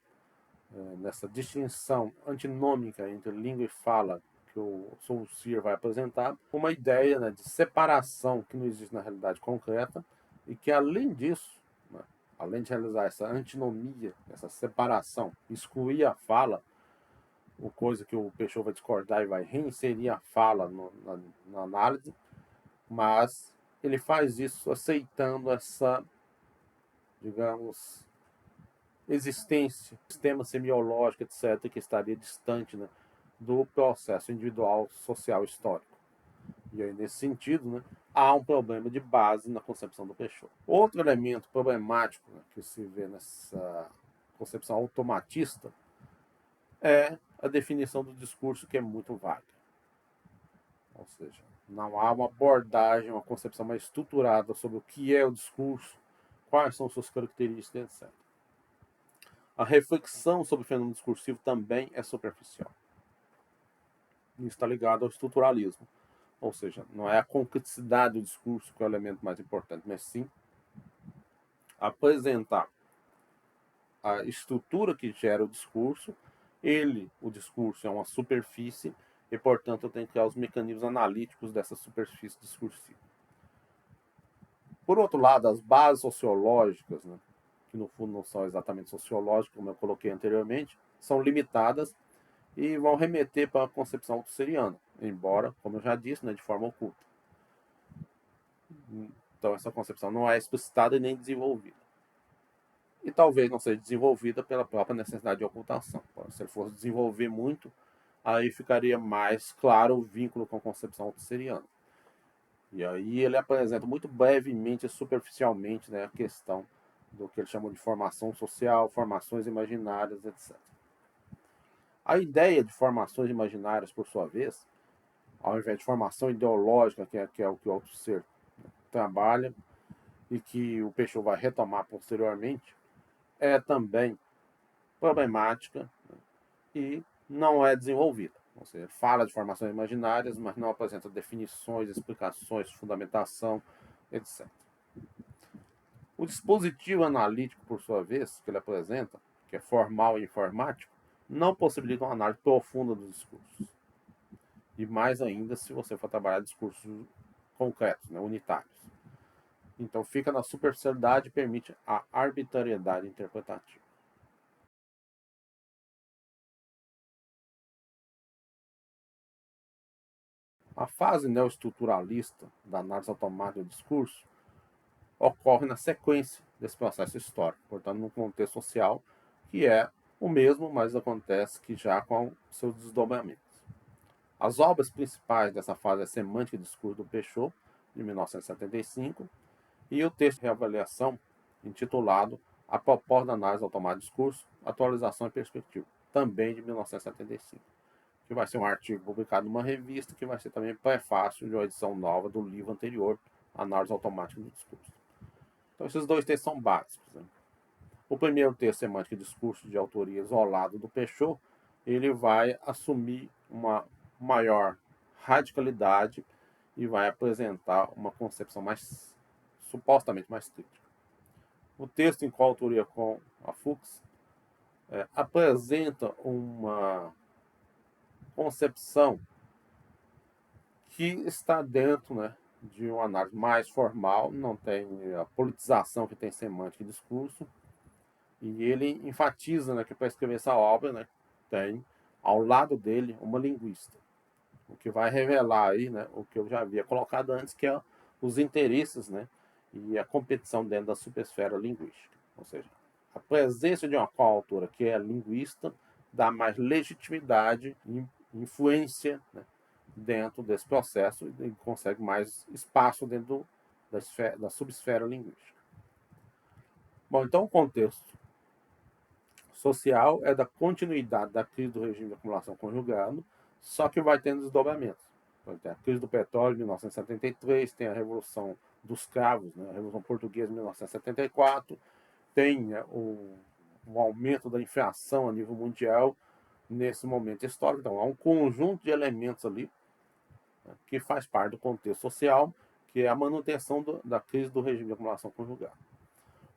nessa distinção antinômica entre língua e fala que o Saussure vai apresentar, uma ideia, né, de separação que não existe na realidade concreta e que, além disso, né, além de realizar essa antinomia, essa separação, excluir a fala, o coisa que o Peixoto vai discordar e vai reinserir a fala na análise, mas ele faz isso aceitando essa, digamos, existência, sistema semiológico, etc., que estaria distante, né, do processo individual, social, histórico. E aí, nesse sentido, né, há um problema de base na concepção do Peixoto. Outro elemento problemático, né, que se vê nessa concepção automatista é a definição do discurso, que é muito vaga. Ou seja, não há uma abordagem, uma concepção mais estruturada sobre o que é o discurso, quais são suas características, etc. A reflexão sobre o fenômeno discursivo também é superficial. Isso está ligado ao estruturalismo. Ou seja, não é a concreticidade do discurso que é o elemento mais importante, mas sim apresentar a estrutura que gera o discurso. O discurso é uma superfície e, portanto, eu tenho que criar os mecanismos analíticos dessa superfície discursiva. Por outro lado, as bases sociológicas, né, que no fundo não são exatamente sociológicas, como eu coloquei anteriormente, são limitadas e vão remeter para a concepção althuseriana, embora, como eu já disse, né, de forma oculta. Então, essa concepção não é explicitada e nem desenvolvida. E talvez não seja desenvolvida pela própria necessidade de ocultação. Se ele fosse desenvolver muito, aí ficaria mais claro o vínculo com a concepção althuseriana. E aí ele apresenta muito brevemente e superficialmente, né, a questão do que ele chamou de formação social, formações imaginárias, etc. A ideia de formações imaginárias, por sua vez, ao invés de formação ideológica, que é o que o Althusser trabalha e que o Peixoto vai retomar posteriormente, é também problemática, né, e não é desenvolvida. Ou seja, fala de formações imaginárias, mas não apresenta definições, explicações, fundamentação, etc. O dispositivo analítico, por sua vez, que ele apresenta, que é formal e informático, não possibilita uma análise profunda dos discursos. E mais ainda se você for trabalhar discursos concretos, né, unitários. Então fica na superficialidade e permite a arbitrariedade interpretativa. A fase neoestruturalista da análise automática do discurso ocorre na sequência desse processo histórico, portanto, num contexto social que é o mesmo, mas acontece que já com seus desdobramentos. As obras principais dessa fase é Semântica e Discurso do Peixoto, de 1975, e o texto de reavaliação, intitulado A Proposta da Análise Automática do Discurso, Atualização e Perspectiva, também de 1975, que vai ser um artigo publicado numa revista, que vai ser também prefácio de uma edição nova do livro anterior, Análise Automática do Discurso. Então, esses dois textos são básicos, né? O primeiro texto, Semântica e Discurso, de autoria isolada do Peixoto, ele vai assumir uma maior radicalidade e vai apresentar uma concepção mais, supostamente mais crítica. O texto, em coautoria com a Fuchs, apresenta uma concepção que está dentro, né, de uma análise mais formal, não tem a politização que tem semântica e discurso, e ele enfatiza, né, que para escrever essa obra, né, tem ao lado dele uma linguista, o que vai revelar aí, né, o que eu já havia colocado antes, que é os interesses, né, e a competição dentro da subesfera linguística. Ou seja, a presença de uma coautora que é linguista dá mais legitimidade e influência, né, dentro desse processo e consegue mais espaço dentro da subesfera linguística. Bom, então o contexto social é da continuidade da crise do regime de acumulação conjugado, só que vai tendo desdobramentos. Então, tem a crise do petróleo em 1973, tem a Revolução dos Cravos, né, a Revolução Portuguesa em 1974, tem, né, o aumento da inflação a nível mundial nesse momento histórico. Então, há um conjunto de elementos ali, né, que faz parte do contexto social, que é a manutenção da crise do regime de acumulação conjugada.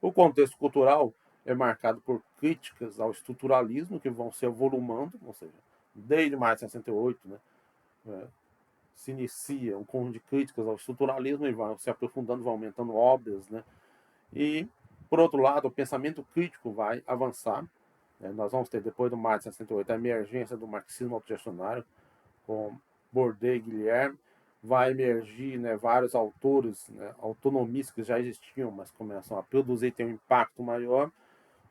O contexto cultural é marcado por críticas ao estruturalismo, que vão se avolumando, ou seja, desde mais de 68, né, se inicia um conjunto de críticas ao estruturalismo e vai se aprofundando, vai aumentando obras, né, e, por outro lado, o pensamento crítico vai avançar. Nós vamos ter, depois do mais de 68, a emergência do marxismo autogestionário, com Bourdieu e Guilherme. Vai emergir, né, vários autores, né, autonomistas que já existiam, mas começam a produzir e ter um impacto maior.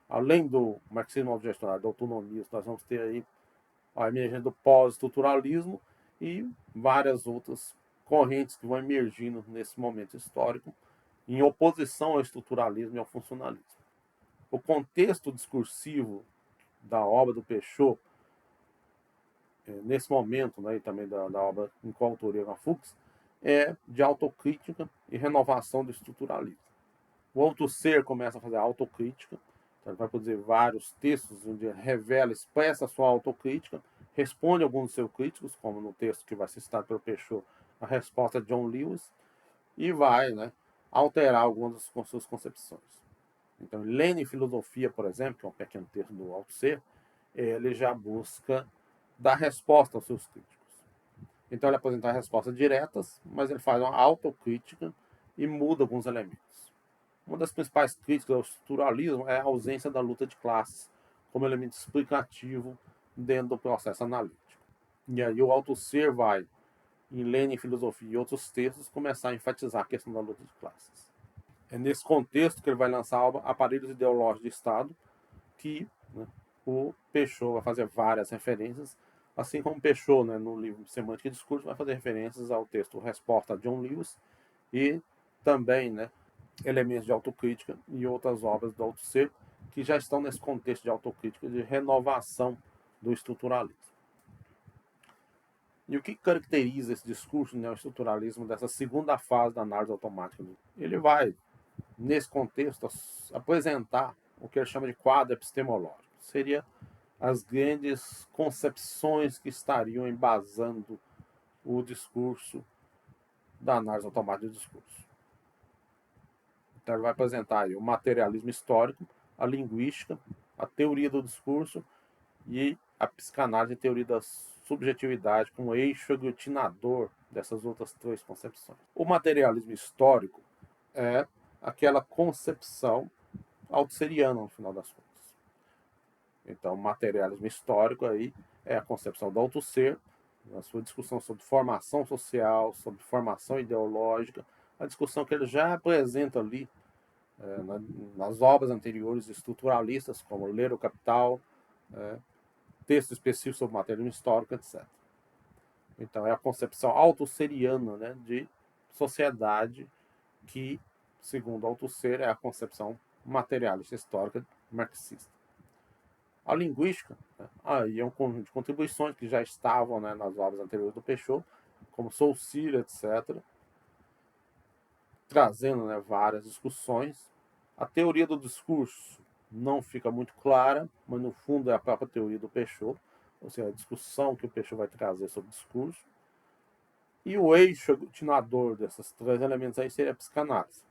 Além do marxismo autogestionário, do autonomismo, nós vamos ter aí a emergência do pós-estruturalismo e várias outras correntes que vão emergindo nesse momento histórico, em oposição ao estruturalismo e ao funcionalismo. O contexto discursivo da obra do Peixot, nesse momento, né, e também da obra em coautoria com a Fuchs, é de autocrítica e renovação do estruturalismo. O Althusser começa a fazer autocrítica, então ele vai produzir vários textos onde ele revela, expressa a sua autocrítica, responde a alguns dos seus críticos, como no texto que vai ser citado pelo Peixot, a resposta de John Lewis, e vai, né, alterar algumas das suas concepções. Então, Lênin e Filosofia, por exemplo, que é um pequeno texto do Althusser, ele já busca dar resposta aos seus críticos. Então, ele apresenta respostas diretas, mas ele faz uma autocrítica e muda alguns elementos. Uma das principais críticas ao estruturalismo é a ausência da luta de classes como elemento explicativo dentro do processo analítico. E aí o Althusser vai, em Lênin, Filosofia e outros textos, começar a enfatizar a questão da luta de classes. É nesse contexto que ele vai lançar a obra Aparelhos Ideológicos de Estado, que, né, o Peixot vai fazer várias referências, assim como Peixot, né, no livro Semântica e Discurso, vai fazer referências ao texto Resposta a John Lewis e também, né, elementos de autocrítica e outras obras do Althusser que já estão nesse contexto de autocrítica, de renovação do estruturalismo. E o que caracteriza esse discurso neoestruturalismo dessa segunda fase da análise automática? Ele vai, nesse contexto, apresentar o que ele chama de quadro epistemológico. Seria as grandes concepções que estariam embasando o discurso da análise automática do discurso. Então, ele vai apresentar aí o materialismo histórico, a linguística, a teoria do discurso e a psicanálise e teoria da subjetividade como eixo aglutinador dessas outras três concepções. O materialismo histórico é aquela concepção altusseriana, no final das contas. Então, o materialismo histórico aí é a concepção do Althusser, na sua discussão sobre formação social, sobre formação ideológica, a discussão que ele já apresenta ali nas obras anteriores estruturalistas, como Ler o Capital, texto específico sobre materialismo histórico, etc. Então, é a concepção altusseriana, né, de sociedade que, segundo Althusser, é a concepção materialista histórica marxista. A linguística, né, aí é um conjunto de contribuições que já estavam, né, nas obras anteriores do Peixot, como Saussure, etc., trazendo, né, várias discussões. A teoria do discurso não fica muito clara, mas no fundo é a própria teoria do Peixot, ou seja, a discussão que o Peixot vai trazer sobre o discurso. E o eixo aglutinador desses três elementos aí seria a psicanálise,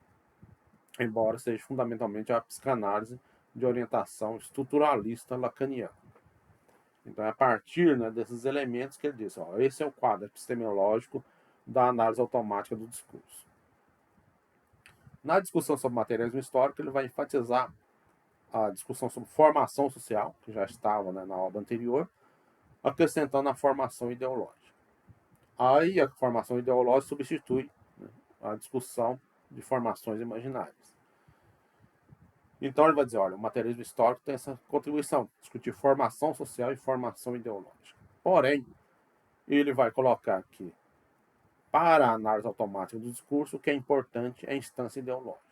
embora seja fundamentalmente a psicanálise de orientação estruturalista lacaniana. Então é a partir, né, desses elementos que ele diz, ó, esse é o quadro epistemológico da análise automática do discurso. Na discussão sobre materialismo histórico, ele vai enfatizar a discussão sobre formação social, que já estava, né, na obra anterior, acrescentando a formação ideológica. Aí a formação ideológica substitui, né, a discussão de formações imaginárias. Então ele vai dizer, olha, o materialismo histórico tem essa contribuição, discutir formação social e formação ideológica. Porém, ele vai colocar aqui, para a análise automática do discurso, o que é importante é a instância ideológica.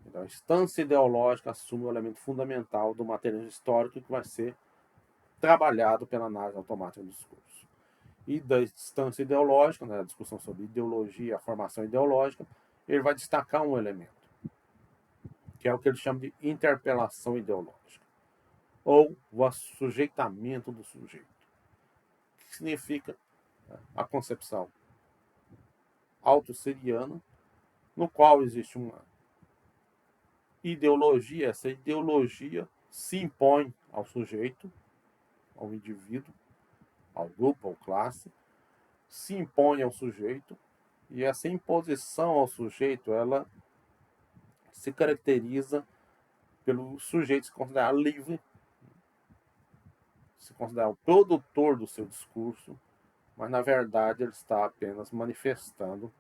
Então, a instância ideológica assume o elemento fundamental do materialismo histórico que vai ser trabalhado pela análise automática do discurso. E da instância ideológica, né, a discussão sobre ideologia, a formação ideológica, ele vai destacar um elemento, que é o que ele chama de interpelação ideológica, ou o assujeitamento do sujeito, que significa a concepção autosseriana, no qual existe uma ideologia, essa ideologia se impõe ao sujeito, ao indivíduo, ao grupo, ao classe, se impõe ao sujeito, e essa imposição ao sujeito, ela se caracteriza pelo sujeito se considerar livre, se considerar o produtor do seu discurso, mas na verdade ele está apenas manifestando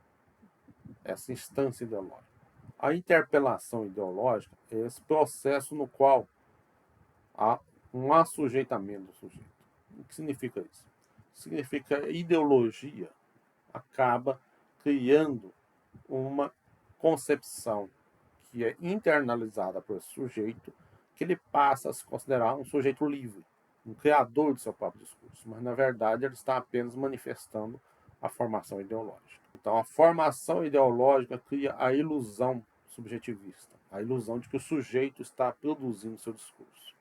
essa instância ideológica. A interpelação ideológica é esse processo no qual há um assujeitamento do sujeito. O que significa isso? Significa que a ideologia acaba criando uma concepção que é internalizada pelo sujeito, que ele passa a se considerar um sujeito livre, um criador do seu próprio discurso, mas na verdade ele está apenas manifestando a formação ideológica. Então a formação ideológica cria a ilusão subjetivista, a ilusão de que o sujeito está produzindo seu discurso.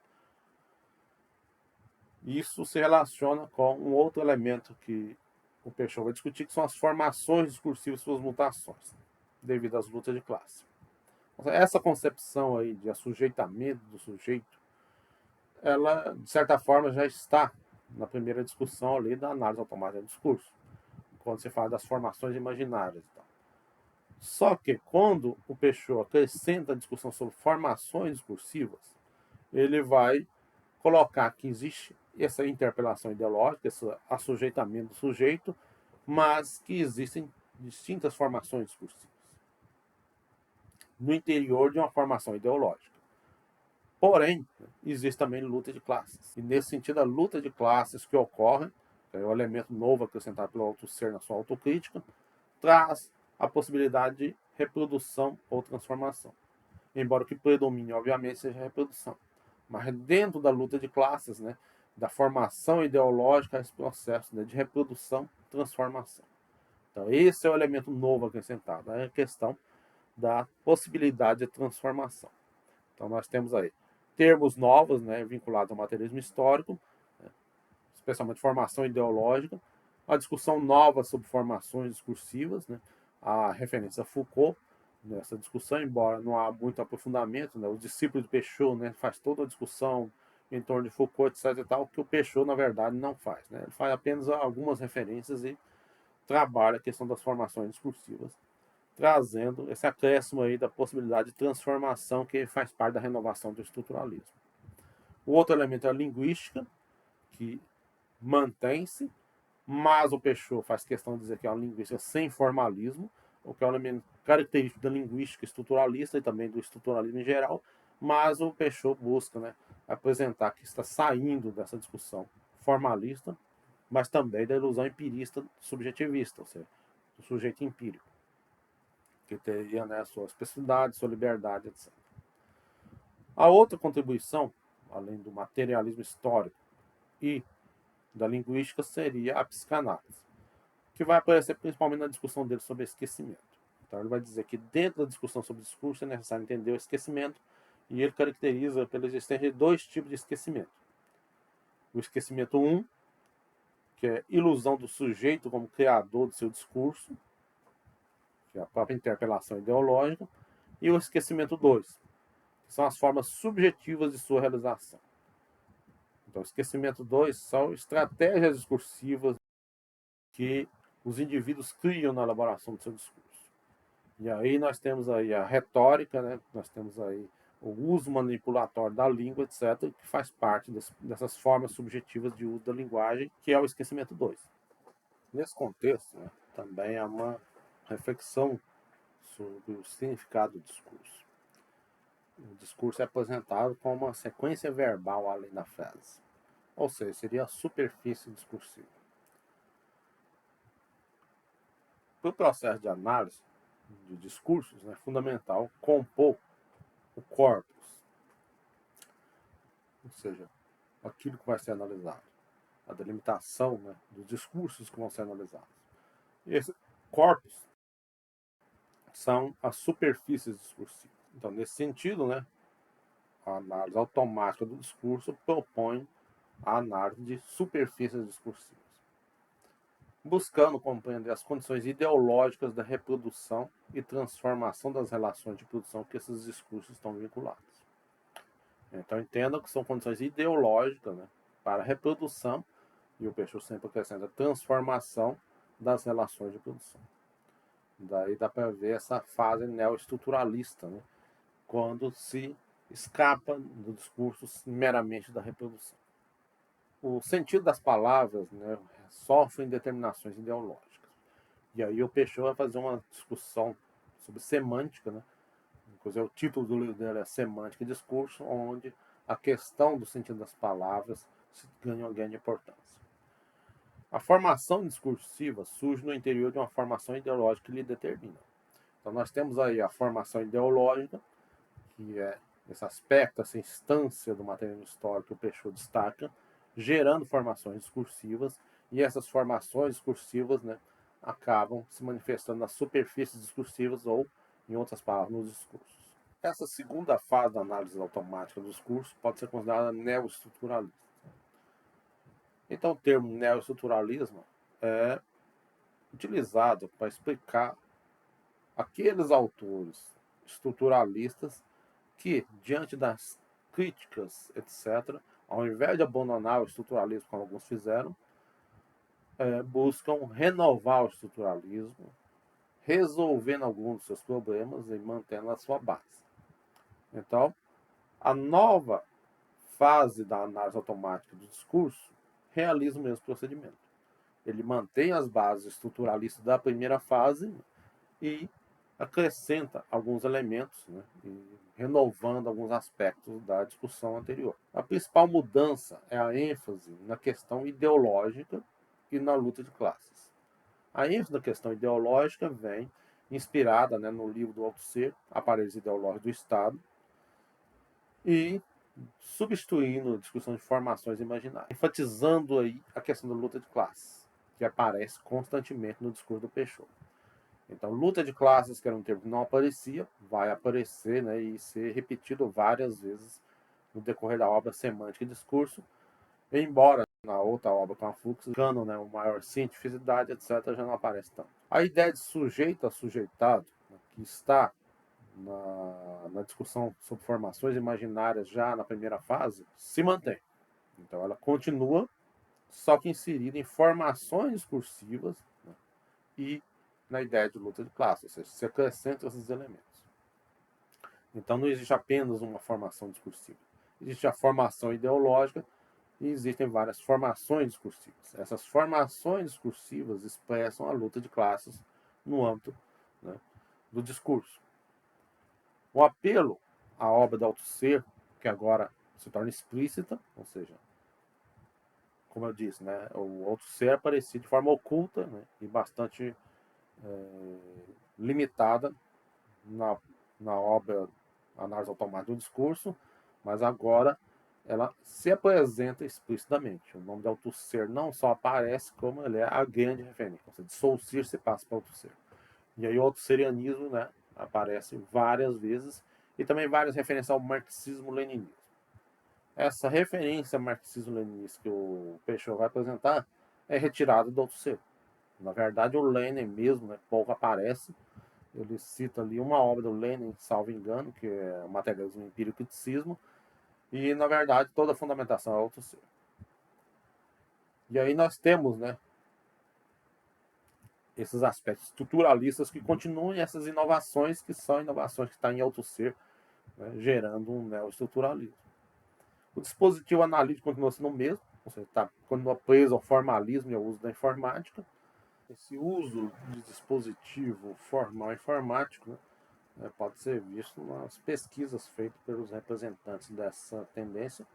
Isso se relaciona com um outro elemento que o Peixoto vai discutir, que são as formações discursivas e suas mutações, devido às lutas de classe. Essa concepção aí de assujeitamento do sujeito, ela, de certa forma, já está na primeira discussão ali da análise automática do discurso, quando se fala das formações imaginárias e tal. Só que quando o Peixoto acrescenta a discussão sobre formações discursivas, ele vai colocar que existe essa interpelação ideológica, esse assujeitamento do sujeito, mas que existem distintas formações discursivas no interior de uma formação ideológica. Porém, existe também luta de classes. E nesse sentido, a luta de classes que ocorre, que é o elemento novo acrescentado pelo Althusser na sua autocrítica, traz a possibilidade de reprodução ou transformação. Embora o que predomine, obviamente, seja a reprodução. Mas dentro da luta de classes, né, da formação ideológica, esse processo, né, de reprodução, transformação. Então, esse é o elemento novo acrescentado, é a questão da possibilidade de transformação. Então, nós temos aí termos novos, né, vinculados ao materialismo histórico, né, especialmente formação ideológica, a discussão nova sobre formações discursivas, né, a referência a Foucault nessa discussão, embora não há muito aprofundamento, né, os discípulos de Peixoto, né, faz toda a discussão em torno de Foucault, etc. e tal, que o Peixoto, na verdade, não faz. Né, ele faz apenas algumas referências e trabalha a questão das formações discursivas, trazendo esse acréscimo aí da possibilidade de transformação que faz parte da renovação do estruturalismo. O outro elemento é a linguística, que mantém-se, mas o Peixoto faz questão de dizer que é uma linguística sem formalismo, o que é um elemento característico da linguística estruturalista e também do estruturalismo em geral, mas o Peixoto busca, né, apresentar que está saindo dessa discussão formalista, mas também da ilusão empirista subjetivista, ou seja, do sujeito empírico, que teria, né, sua especificidade, sua liberdade, etc. A outra contribuição, além do materialismo histórico e da linguística, seria a psicanálise, que vai aparecer principalmente na discussão dele sobre esquecimento. Então ele vai dizer que dentro da discussão sobre discurso é necessário entender o esquecimento, e ele caracteriza pela existência de dois tipos de esquecimento. O esquecimento 1, que é ilusão do sujeito como criador do seu discurso, que é a própria interpelação ideológica, e o esquecimento 2, que são as formas subjetivas de sua realização. Então, o esquecimento 2 são estratégias discursivas que os indivíduos criam na elaboração do seu discurso. E aí nós temos aí a retórica, né? Nós temos aí o uso manipulatório da língua, etc., que faz parte dessas formas subjetivas de uso da linguagem, que é o esquecimento 2. Nesse contexto, né, também há uma reflexão sobre o significado do discurso. O discurso é apresentado como uma sequência verbal além da frase, ou seja, seria a superfície discursiva. Para o processo de análise de discursos, é fundamental compor o corpus, ou seja, aquilo que vai ser analisado, a delimitação, né, dos discursos que vão ser analisados. E esse corpus são as superfícies discursivas. Então, nesse sentido, né, a análise automática do discurso propõe a análise de superfícies discursivas, buscando compreender as condições ideológicas da reprodução e transformação das relações de produção que esses discursos estão vinculados. Então, entendam que são condições ideológicas, né, para a reprodução, e o Peixoto sempre acrescenta, transformação das relações de produção. Daí dá para ver essa fase neoestruturalista, né, quando se escapa do discurso meramente da reprodução. O sentido das palavras, né, sofrem determinações ideológicas. E aí o Peixoto vai fazer uma discussão sobre semântica, né? Inclusive o título do livro dele é Semântica e Discurso, onde a questão do sentido das palavras ganha grande importância. A formação discursiva surge no interior de uma formação ideológica que lhe determina. Então nós temos aí a formação ideológica, que é esse aspecto, essa instância do materialismo histórico que o Peixoto destaca, gerando formações discursivas, e essas formações discursivas, né, acabam se manifestando nas superfícies discursivas ou, em outras palavras, nos discursos. Essa segunda fase da análise automática do discurso pode ser considerada neoestruturalista. Então, o termo neoestruturalismo é utilizado para explicar aqueles autores estruturalistas que, diante das críticas, etc., ao invés de abandonar o estruturalismo, como alguns fizeram, buscam renovar o estruturalismo, resolvendo alguns dos seus problemas e mantendo a sua base. Então, a nova fase da análise automática do discurso realiza o mesmo procedimento. Ele mantém as bases estruturalistas da primeira fase e acrescenta alguns elementos, né, renovando alguns aspectos da discussão anterior. A principal mudança é a ênfase na questão ideológica e na luta de classes. A ênfase na questão ideológica vem inspirada, né, no livro do Althusser, Aparelhos Ideológicos do Estado, e substituindo a discussão de formações imaginárias, enfatizando aí a questão da luta de classes, que aparece constantemente no discurso do Peixoto. Então, luta de classes, que era um termo que não aparecia, vai aparecer, né, e ser repetido várias vezes no decorrer da obra Semântica e Discurso, embora na outra obra com a Fluxo, buscando, né, uma maior cientificidade, etc., já não aparece tanto. A ideia de sujeito a sujeitado, né, que está na discussão sobre formações imaginárias já na primeira fase, se mantém. Então, ela continua, só que inserida em formações discursivas, né, e na ideia de luta de classe, ou seja, se acrescentam esses elementos. Então não existe apenas uma formação discursiva. Existe a formação ideológica e existem várias formações discursivas. Essas formações discursivas expressam a luta de classes no âmbito, né, do discurso. O apelo à obra do Althusser, que agora se torna explícita, ou seja, como eu disse, né, o Althusser aparecia de forma oculta, né, e bastante limitada na obra Análise Automática do Discurso, mas agora ela se apresenta explicitamente. O nome de Althusser não só aparece, como ele é a grande referência. Ou seja, de Saussure se passa para Althusser. E aí o altusserianismo, né, aparece várias vezes, e também várias referências ao marxismo-leninismo. Essa referência marxismo-leninista que o Peixoto vai apresentar é retirada do Althusser. Na verdade, o Lenin mesmo, né, pouco aparece. Ele cita ali uma obra do Lenin, salvo engano, que é o Materialismo e Empírico Criticismo, e na verdade toda a fundamentação é Althusser. E aí nós temos, né, esses aspectos estruturalistas que continuam e essas inovações que são inovações que estão em Althusser, né, gerando um neoestruturalismo. O dispositivo analítico continua sendo o mesmo, ou seja, continua preso ao formalismo e ao uso da informática. Esse uso de dispositivo formal informático, né, pode ser visto nas pesquisas feitas pelos representantes dessa tendência.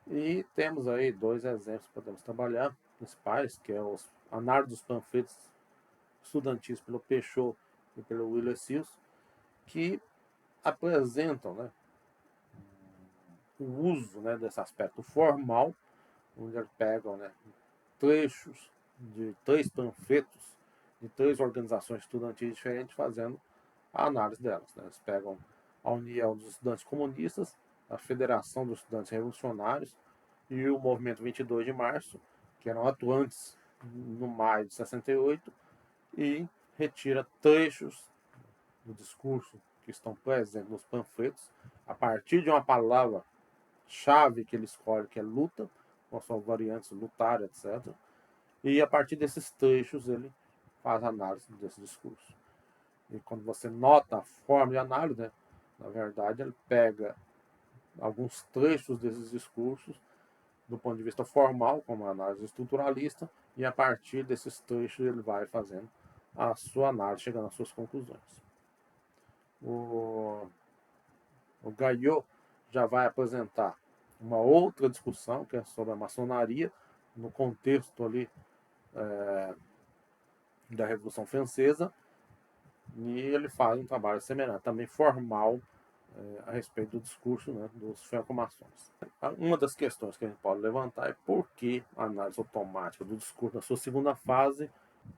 E temos aí dois exemplos que podemos trabalhar, principais, que é os análises dos panfletos estudantis pelo Peixoto e pelo Willer Seals, que apresentam, né, o uso, né, desse aspecto formal, onde eles pegam, né, trechos de 3 panfletos de 3 organizações estudantis diferentes, fazendo a análise delas. Né? Eles pegam a União dos Estudantes Comunistas, a Federação dos Estudantes Revolucionários e o Movimento 22 de Março, que eram atuantes no maio de 68, e retira trechos do discurso que estão presentes nos panfletos, a partir de uma palavra-chave que ele escolhe, que é luta, com suas variantes lutar, etc. E a partir desses trechos ele faz a análise desse discurso. E quando você nota a forma de análise, né, na verdade ele pega alguns trechos desses discursos do ponto de vista formal, como a análise estruturalista, e a partir desses trechos ele vai fazendo a sua análise, chegando às suas conclusões. O Gayot já vai apresentar uma outra discussão, que é sobre a maçonaria, no contexto ali da Revolução Francesa, e ele faz um trabalho semelhante, também formal, a respeito do discurso, né, dos franco-maçons. Uma das questões que a gente pode levantar é por que a análise automática do discurso na sua segunda fase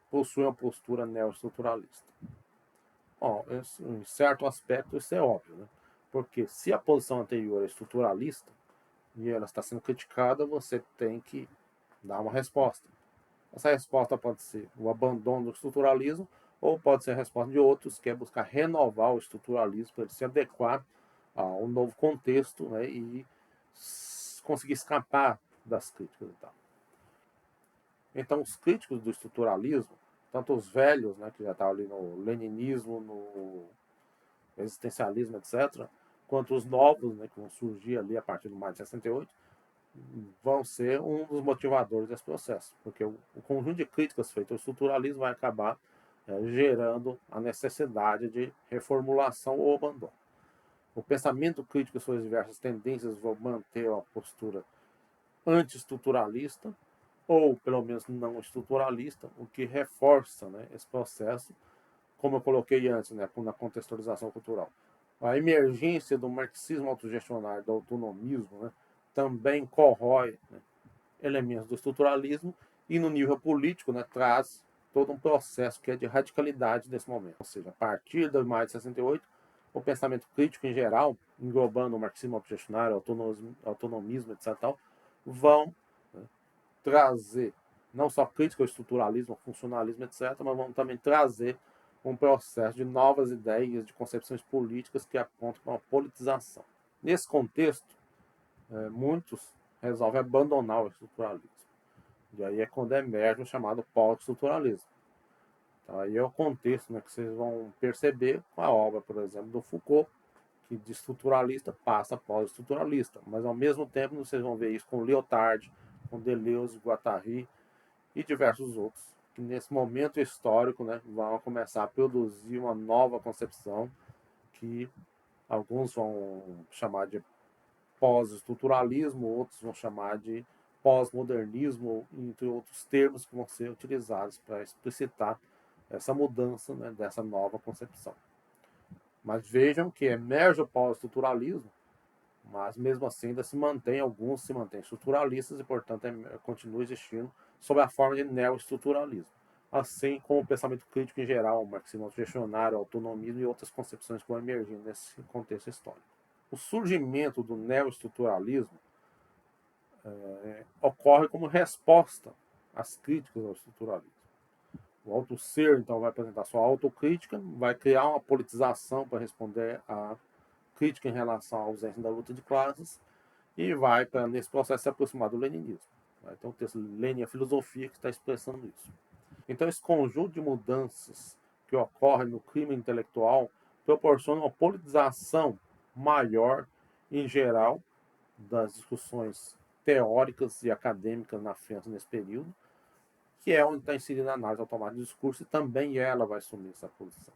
possui uma postura neoestruturalista. Bom, em certo aspecto isso é óbvio, né? Porque se a posição anterior é estruturalista e ela está sendo criticada, você tem que dar uma resposta. Essa resposta pode ser o abandono do estruturalismo, ou pode ser a resposta de outros, que é buscar renovar o estruturalismo para ele se adequar a um novo contexto, né, e conseguir escapar das críticas e tal. Então, os críticos do estruturalismo, tanto os velhos, né, que já estavam ali no leninismo, no existencialismo, etc., quanto os novos, né, que vão surgir ali a partir do maio de 68, vão ser um dos motivadores desse processo, porque o conjunto de críticas feitas ao estruturalismo vai acabar gerando a necessidade de reformulação ou abandono. O pensamento crítico e suas diversas tendências vão manter uma postura anti-estruturalista, ou pelo menos não estruturalista, o que reforça, né, esse processo, como eu coloquei antes, né, na contextualização cultural. A emergência do marxismo autogestionário, do autonomismo, né, também corrói, né, elementos do estruturalismo, e no nível político, né, traz todo um processo que é de radicalidade nesse momento. Ou seja, a partir de maio de 68, o pensamento crítico em geral, englobando o marxismo autogestionário, autonomismo, etc., vão, né, trazer não só crítica ao estruturalismo, ao funcionalismo, etc., mas vão também trazer um processo de novas ideias, de concepções políticas que apontam para uma politização. Nesse contexto, muitos resolvem abandonar o estruturalismo. E aí é quando emerge o chamado pós-estruturalismo. Então, aí é o contexto, né, que vocês vão perceber com a obra, por exemplo, do Foucault, que de estruturalista passa a pós-estruturalista. Mas, ao mesmo tempo, vocês vão ver isso com Lyotard, com Deleuze, Guattari e diversos outros, que nesse momento histórico, né, vão começar a produzir uma nova concepção que alguns vão chamar de pós-estruturalismo, outros vão chamar de pós-modernismo, entre outros termos que vão ser utilizados para explicitar essa mudança, né, dessa nova concepção. Mas vejam que emerge o pós-estruturalismo, mas mesmo assim ainda se mantém, alguns se mantêm estruturalistas e, portanto, continua existindo sob a forma de neoestruturalismo. Assim como o pensamento crítico em geral, o marxismo autogestionário, o autonomismo e outras concepções que vão emergindo nesse contexto histórico. O surgimento do neoestruturalismo ocorre como resposta às críticas ao estruturalismo. O auto-ser, então, vai apresentar sua autocrítica, vai criar uma politização para responder à crítica em relação à ausência da luta de classes e vai, para nesse processo, se aproximar do leninismo. Vai ter um texto Lenin, a filosofia, que está expressando isso. Então, esse conjunto de mudanças que ocorre no clima intelectual proporciona uma politização maior, em geral, das discussões teóricas e acadêmicas na França nesse período, que é onde está inserida a análise automática do discurso, e também ela vai assumir essa posição.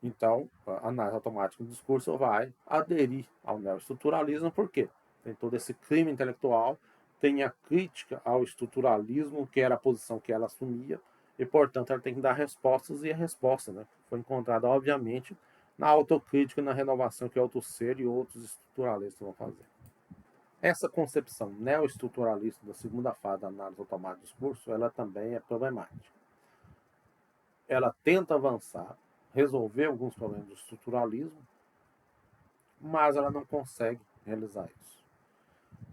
Então, a análise automática do discurso vai aderir ao neoestruturalismo, por quê? Tem todo esse crime intelectual, tem a crítica ao estruturalismo, que era a posição que ela assumia, e, portanto, ela tem que dar respostas, e a resposta, né, foi encontrada, obviamente, na autocrítica e na renovação que o Althusser e outros estruturalistas vão fazer. Essa concepção neoestruturalista da segunda fase da análise automática do discurso, ela também é problemática. Ela tenta avançar, resolver alguns problemas do estruturalismo, mas ela não consegue realizar isso.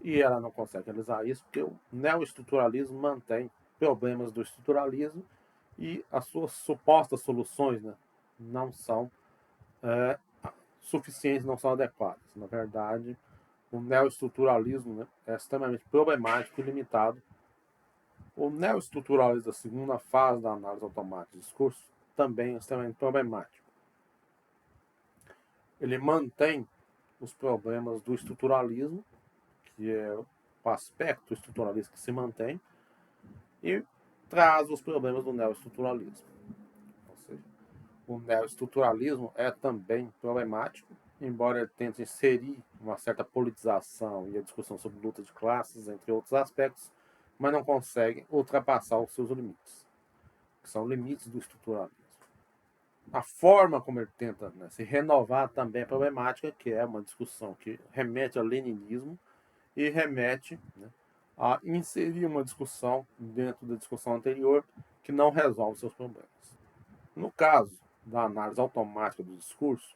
E ela não consegue realizar isso porque o neoestruturalismo mantém problemas do estruturalismo e as suas supostas soluções, né, não são suficientes, não são adequadas. Na verdade, o neoestruturalismo, né, é extremamente problemático e limitado. O neoestruturalismo da segunda fase da análise automática de discurso também é extremamente problemático. Ele mantém os problemas do estruturalismo, que é o aspecto estruturalista que se mantém, e traz os problemas do neoestruturalismo. Ou seja, o neoestruturalismo é também problemático, embora ele tente inserir uma certa politização e a discussão sobre luta de classes, entre outros aspectos, mas não consegue ultrapassar os seus limites, que são limites do estruturalismo. A forma como ele tenta, né, se renovar também é problemática, que é uma discussão que remete ao leninismo e remete, né, a inserir uma discussão dentro da discussão anterior que não resolve seus problemas. No caso da análise automática do discurso,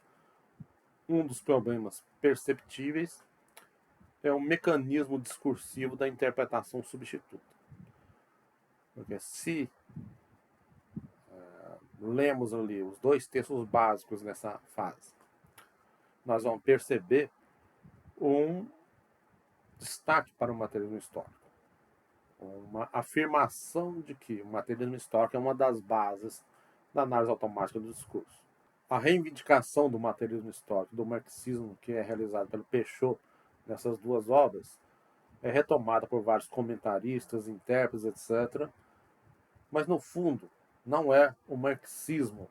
um dos problemas perceptíveis é o mecanismo discursivo da interpretação substituta. Porque se lemos ali os dois textos básicos nessa fase, nós vamos perceber um destaque para o materialismo histórico. Uma afirmação de que o materialismo histórico é uma das bases da análise automática do discurso. A reivindicação do materialismo histórico, do marxismo, que é realizado pelo Peixot nessas duas obras, é retomada por vários comentaristas, intérpretes, etc. Mas, no fundo, não é o marxismo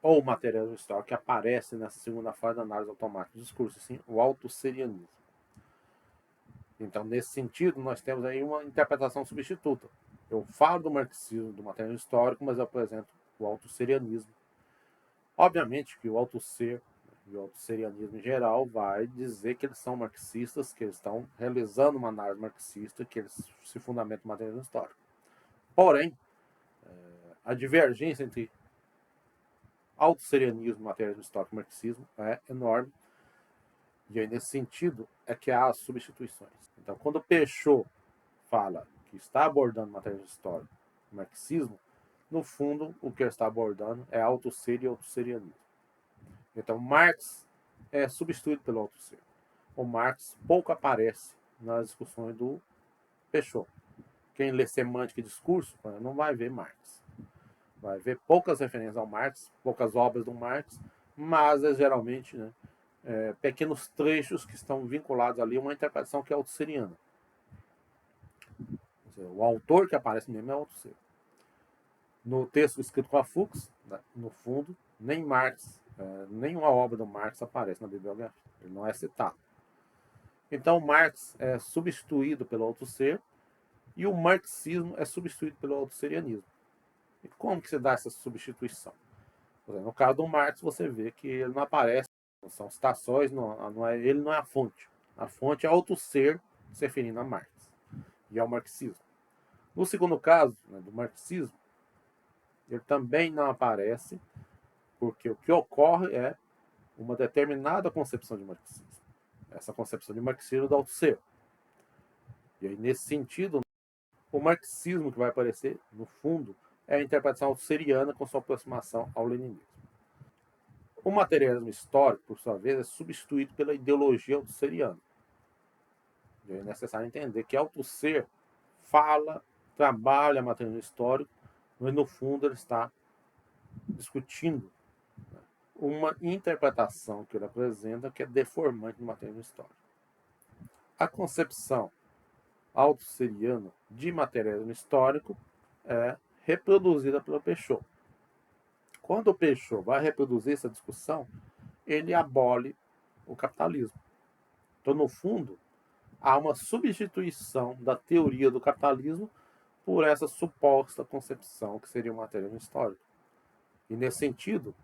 ou o materialismo histórico que aparece nessa segunda fase da análise automática do discurso, sim o autosserianismo. Então, nesse sentido, nós temos aí uma interpretação substituta. Eu falo do marxismo, do materialismo histórico, mas eu apresento o autosserianismo. Obviamente que o autosser e o autosserianismo em geral vai dizer que eles são marxistas, que eles estão realizando uma análise marxista, que eles se fundamentam no materialismo histórico. Porém, a divergência entre autosserianismo, materialismo histórico e marxismo é enorme. E aí, nesse sentido, é que há as substituições. Então, quando Peixot fala que está abordando materialismo histórico e marxismo, no fundo, o que ele está abordando é autosser e autosserianismo. Então, Marx é substituído pelo autosser. O Marx pouco aparece nas discussões do Peixot. Quem lê semântica e discurso não vai ver Marx. Vai ver poucas referências ao Marx, poucas obras do Marx, mas é geralmente, né, pequenos trechos que estão vinculados ali a uma interpretação que é autosseriana. O autor que aparece mesmo é o Althusser. No texto escrito com a Fuchs, no fundo, nem Marx, nenhuma obra do Marx aparece na bibliografia. Ele não é citado. Então, Marx é substituído pelo Althusser e o marxismo é substituído pelo autosserianismo. E como que se dá essa substituição? No caso do Marx, você vê que ele não aparece, não são citações, ele não é a fonte. A fonte é Althusser se referindo a Marx e ao marxismo. No segundo caso, né, do marxismo, ele também não aparece, porque o que ocorre é uma determinada concepção de marxismo. Essa concepção de marxismo do Althusser. E aí, nesse sentido, o marxismo que vai aparecer, no fundo, é a interpretação althusseriana com sua aproximação ao leninismo. O materialismo histórico, por sua vez, é substituído pela ideologia althusseriana. E é necessário entender que Althusser fala, trabalha materialismo histórico, mas no fundo ele está discutindo uma interpretação que ele apresenta que é deformante do materialismo histórico. A concepção althusseriana de materialismo histórico é reproduzida pelo Peixot. Quando o Peixot vai reproduzir essa discussão, ele abole o capitalismo. Então, no fundo, há uma substituição da teoria do capitalismo por essa suposta concepção que seria o materialismo histórico. E, nesse sentido,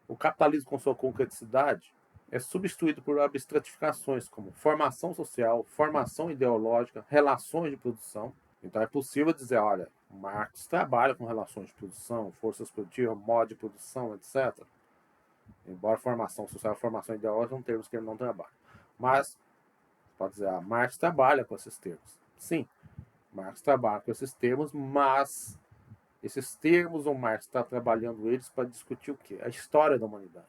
o capitalismo com sua concreticidade é substituído por abstratificações como formação social, formação ideológica, relações de produção. Então é possível dizer, olha, Marx trabalha com relações de produção, forças produtivas, modo de produção, etc. Embora formação social e formação ideológica são termos que ele não trabalha. Mas, pode dizer, Marx trabalha com esses termos. Sim, Marx trabalha com esses termos, mas esses termos o Marx está trabalhando eles para discutir o quê? A história da humanidade.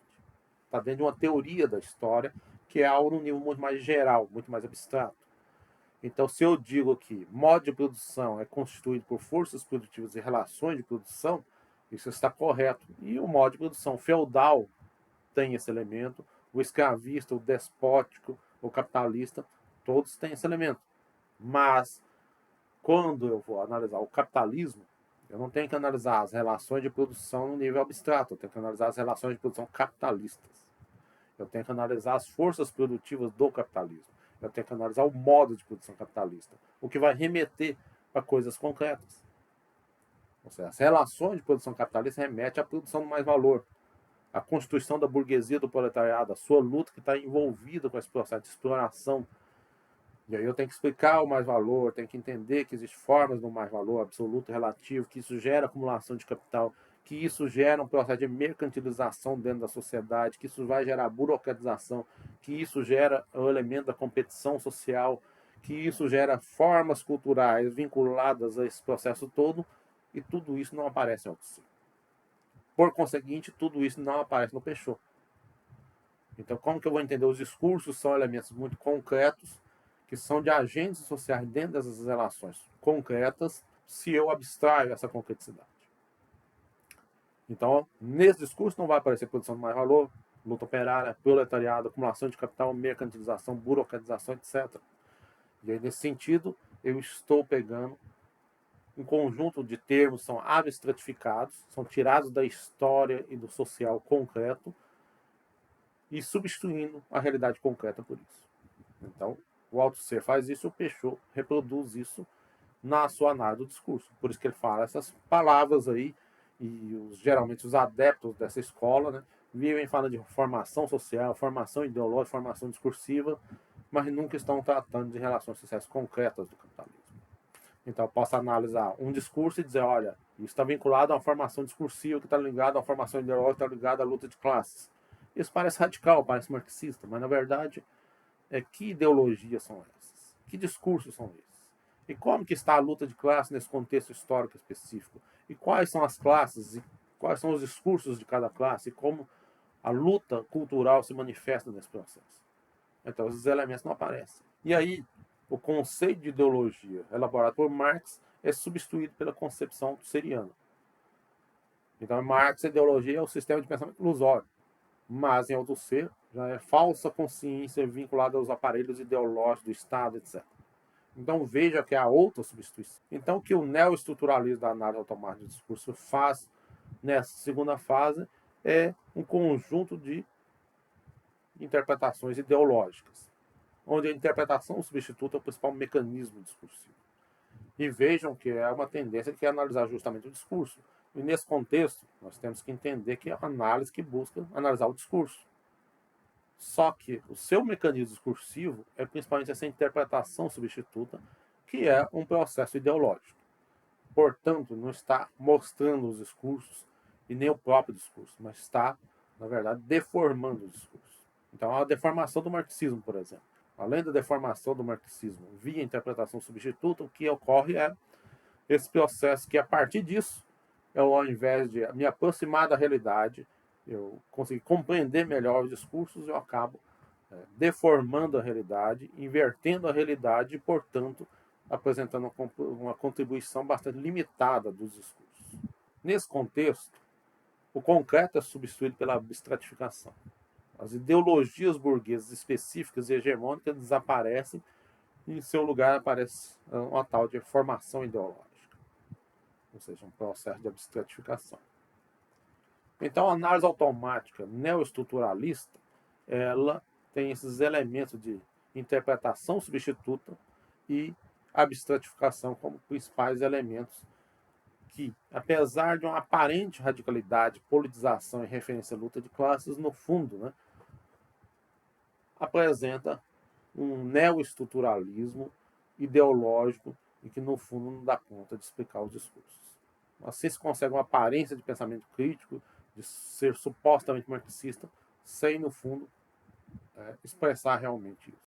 Está dentro de uma teoria da história, que é algo num nível muito mais geral, muito mais abstrato. Então, se eu digo que modo de produção é constituído por forças produtivas e relações de produção, isso está correto. E o modo de produção feudal tem esse elemento, o escravista, o despótico, o capitalista, todos têm esse elemento. Mas, quando eu vou analisar o capitalismo, eu não tenho que analisar as relações de produção no nível abstrato, eu tenho que analisar as relações de produção capitalistas. Eu tenho que analisar as forças produtivas do capitalismo. Eu tenho que analisar o modo de produção capitalista, o que vai remeter para coisas concretas. Ou seja, as relações de produção capitalista remetem à produção do mais valor, à constituição da burguesia do proletariado, a sua luta que está envolvida com esse processo de exploração. E aí eu tenho que explicar o mais-valor, tenho que entender que existem formas do mais-valor absoluto e relativo, que isso gera acumulação de capital, que isso gera um processo de mercantilização dentro da sociedade, que isso vai gerar burocratização, que isso gera o elemento da competição social, que isso gera formas culturais vinculadas a esse processo todo, e tudo isso não aparece em Althusser. Por conseguinte, tudo isso não aparece no Peixot. Então, como que eu vou entender? Os discursos são elementos muito concretos, que são de agentes sociais dentro dessas relações concretas, se eu abstraio essa concreticidade. Então, nesse discurso não vai aparecer produção de mais valor, luta operária, proletariado, acumulação de capital, mercantilização, burocratização, etc. E aí, nesse sentido, eu estou pegando um conjunto de termos que são abstratificados, são tirados da história e do social concreto, e substituindo a realidade concreta por isso. Então, o Althusser faz isso, o Peixot reproduz isso na sua análise do discurso. Por isso que ele fala essas palavras aí, e geralmente os adeptos dessa escola, né, vivem falando de formação social, formação ideológica, formação discursiva, mas nunca estão tratando de relações sociais concretas do capitalismo. Então, eu posso analisar um discurso e dizer, olha, isso está vinculado a uma formação discursiva, que está ligado a uma formação ideológica, está ligado à luta de classes. Isso parece radical, parece marxista, mas, na verdade, que ideologias são essas? Que discursos são esses? E como que está a luta de classe nesse contexto histórico específico? E quais são as classes? E quais são os discursos de cada classe? E como a luta cultural se manifesta nesse processo? Então, esses elementos não aparecem. E aí, o conceito de ideologia elaborado por Marx é substituído pela concepção althuseriana. Então, Marx, a ideologia é o sistema de pensamento ilusório. Mas, em Althusser, já é falsa consciência vinculada aos aparelhos ideológicos do Estado, etc. Então, veja que há outra substituição. Então, o que o neoestruturalismo da análise automática do discurso faz nessa segunda fase é um conjunto de interpretações ideológicas, onde a interpretação substituta é o principal mecanismo discursivo. E vejam que é uma tendência que é analisar justamente o discurso. E nesse contexto, nós temos que entender que é uma análise que busca analisar o discurso. Só que o seu mecanismo discursivo é principalmente essa interpretação substituta, que é um processo ideológico. Portanto, não está mostrando os discursos e nem o próprio discurso, mas está, na verdade, deformando o discurso. Então, a deformação do marxismo, por exemplo. Além da deformação do marxismo via interpretação substituta, o que ocorre é esse processo que, a partir disso, eu, ao invés de me aproximar da realidade, eu conseguir compreender melhor os discursos, eu acabo deformando a realidade, invertendo a realidade e, portanto, apresentando uma contribuição bastante limitada dos discursos. Nesse contexto, o concreto é substituído pela abstratificação. As ideologias burguesas específicas e hegemônicas desaparecem e, em seu lugar, aparece uma tal de formação ideológica, ou seja, um processo de abstratificação. Então, a análise automática neoestruturalista, ela tem esses elementos de interpretação substituta e abstratificação como principais elementos que, apesar de uma aparente radicalidade, politização e referência à luta de classes, no fundo, né, apresenta um neoestruturalismo ideológico e que, no fundo, não dá conta de explicar os discursos. Assim se consegue uma aparência de pensamento crítico, de ser supostamente marxista, sem, no fundo, expressar realmente isso.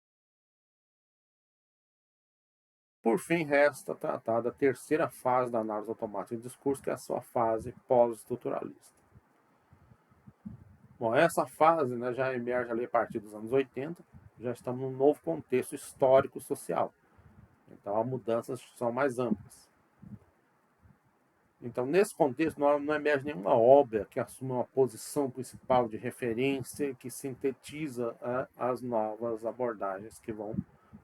Por fim, resta tratar da terceira fase da análise automática de discurso, que é a sua fase pós-estruturalista. Bom, essa fase, né, já emerge ali a partir dos anos 80, já estamos num novo contexto histórico-social. Então, as mudanças são mais amplas. Então, nesse contexto, não emerge nenhuma obra que assuma uma posição principal de referência que sintetiza as novas abordagens que vão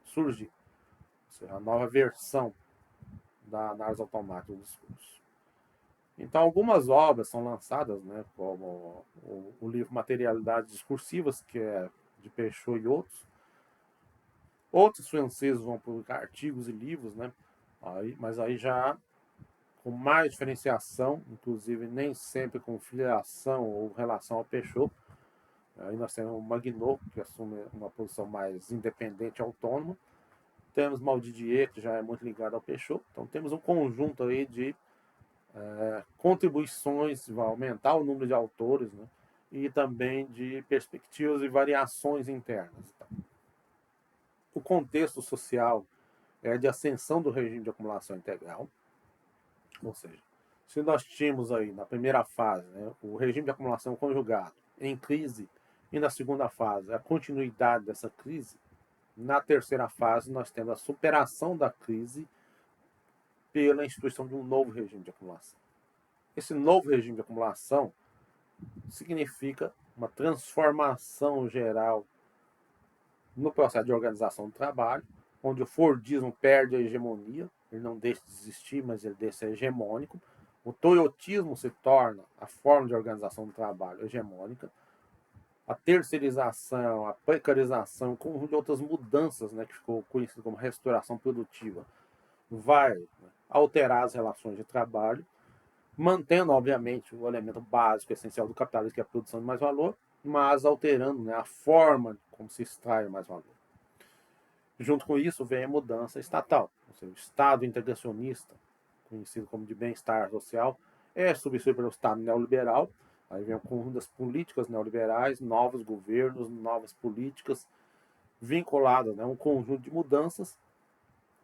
surgir. Ou seja, a nova versão da análise automática do discurso. Então, algumas obras são lançadas, né, como o livro Materialidades Discursivas, que é de Peixot e outros. Outros franceses vão publicar artigos e livros, né, mas aí já com mais diferenciação, inclusive nem sempre com filiação ou relação ao Peixot. Aí nós temos o Maguinot, que assume uma posição mais independente e autônoma. Temos Maldidier, que já é muito ligado ao Peixot. Então temos um conjunto aí de contribuições, vai aumentar o número de autores, né? E também de perspectivas e variações internas. O contexto social é de ascensão do regime de acumulação integral, ou seja, se nós tínhamos aí na primeira fase, né, o regime de acumulação conjugado em crise, e na segunda fase a continuidade dessa crise, na terceira fase nós temos a superação da crise pela instituição de um novo regime de acumulação. Esse novo regime de acumulação significa uma transformação geral no processo de organização do trabalho, onde o Fordismo perde a hegemonia, ele não deixa de existir, mas ele deixa de ser hegemônico. O toyotismo se torna a forma de organização do trabalho hegemônica. A terceirização, a precarização, um conjunto de outras mudanças, né, que ficou conhecido como restauração produtiva, vai, né, alterar as relações de trabalho, mantendo, obviamente, o elemento básico, essencial do capitalismo, que é a produção de mais valor, mas alterando, né, a forma como se extrai mais valor. Junto com isso vem a mudança estatal, ou seja, o Estado integracionista, conhecido como de bem-estar social, é substituído pelo Estado neoliberal. Aí vem o conjunto das políticas neoliberais, novos governos, novas políticas vinculadas, né, a um conjunto de mudanças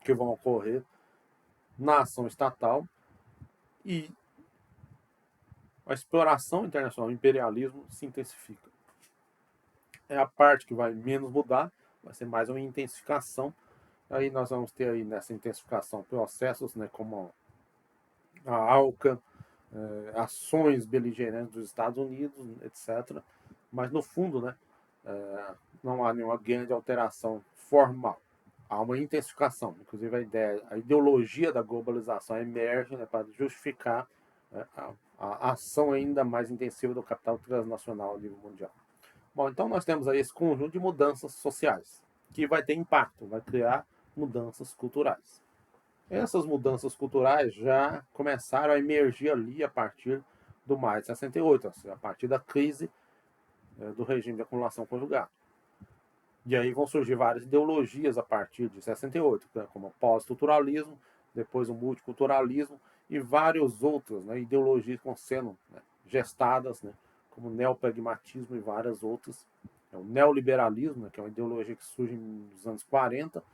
que vão ocorrer na ação estatal, e a exploração internacional, o imperialismo se intensifica. É a parte que vai menos mudar, vai ser mais uma intensificação. Aí nós vamos ter aí nessa intensificação processos, né, como a ALCA, ações beligerantes dos Estados Unidos, etc. Mas no fundo, né, não há nenhuma grande alteração formal. Há uma intensificação. Inclusive a ideologia da globalização emerge, né, para justificar, né, a ação ainda mais intensiva do capital transnacional a nível mundial. Bom, então nós temos aí esse conjunto de mudanças sociais, que vai ter impacto, vai criar mudanças culturais. Essas mudanças culturais já começaram a emergir ali a partir do maio de 68, a partir da crise do regime de acumulação conjugada. E aí vão surgir várias ideologias a partir de 68, né, como o pós-estruturalismo, depois o multiculturalismo e várias outras, né, ideologias que vão sendo, né, gestadas, né, como o neopragmatismo e várias outras. O neoliberalismo, né, que é uma ideologia que surge nos anos 40,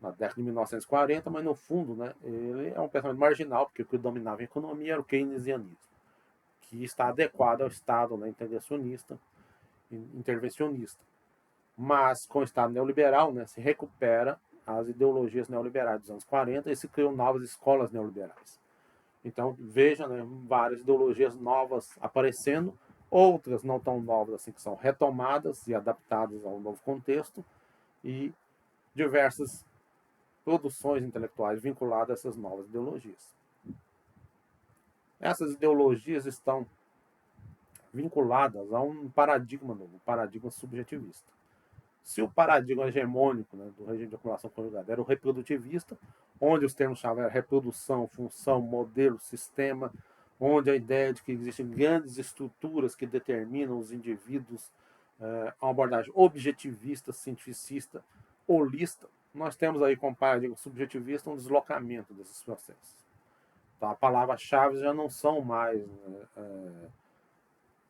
na década de 1940, mas no fundo, né, ele é um pensamento marginal, porque o que dominava a economia era o keynesianismo, que está adequado ao Estado, né, integracionista, intervencionista. Mas com o Estado neoliberal, né, se recupera as ideologias neoliberais dos anos 40 e se criam novas escolas neoliberais. Então, veja, né, várias ideologias novas aparecendo, outras não tão novas assim, que são retomadas e adaptadas ao novo contexto, e diversas produções intelectuais vinculadas a essas novas ideologias. Essas ideologias estão vinculadas a um paradigma novo, um paradigma subjetivista. Se o paradigma hegemônico, né, do regime de acumulação conjugada era o reprodutivista, onde os termos-chave eram reprodução, função, modelo, sistema, onde a ideia de que existem grandes estruturas que determinam os indivíduos, uma abordagem objetivista, cientificista, holista, nós temos aí como paradigma subjetivista um deslocamento desses processos. Então, a palavra-chave já não são mais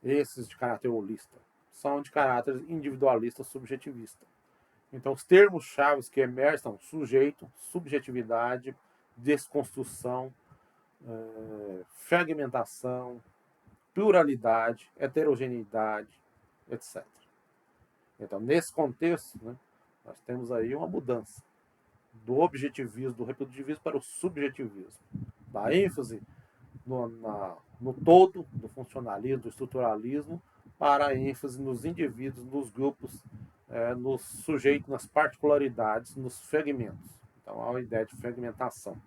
esses de caráter holista, são de caráter individualista, subjetivista. Então, os termos-chave que emergem são sujeito, subjetividade, desconstrução, fragmentação, pluralidade, heterogeneidade, etc. Então, nesse contexto, né, nós temos aí uma mudança do objetivismo, do reprodutivismo para o subjetivismo, da ênfase no todo, do funcionalismo, do estruturalismo, para a ênfase nos indivíduos, nos grupos, nos sujeitos, nas particularidades, nos fragmentos. Então, há uma ideia de fragmentação.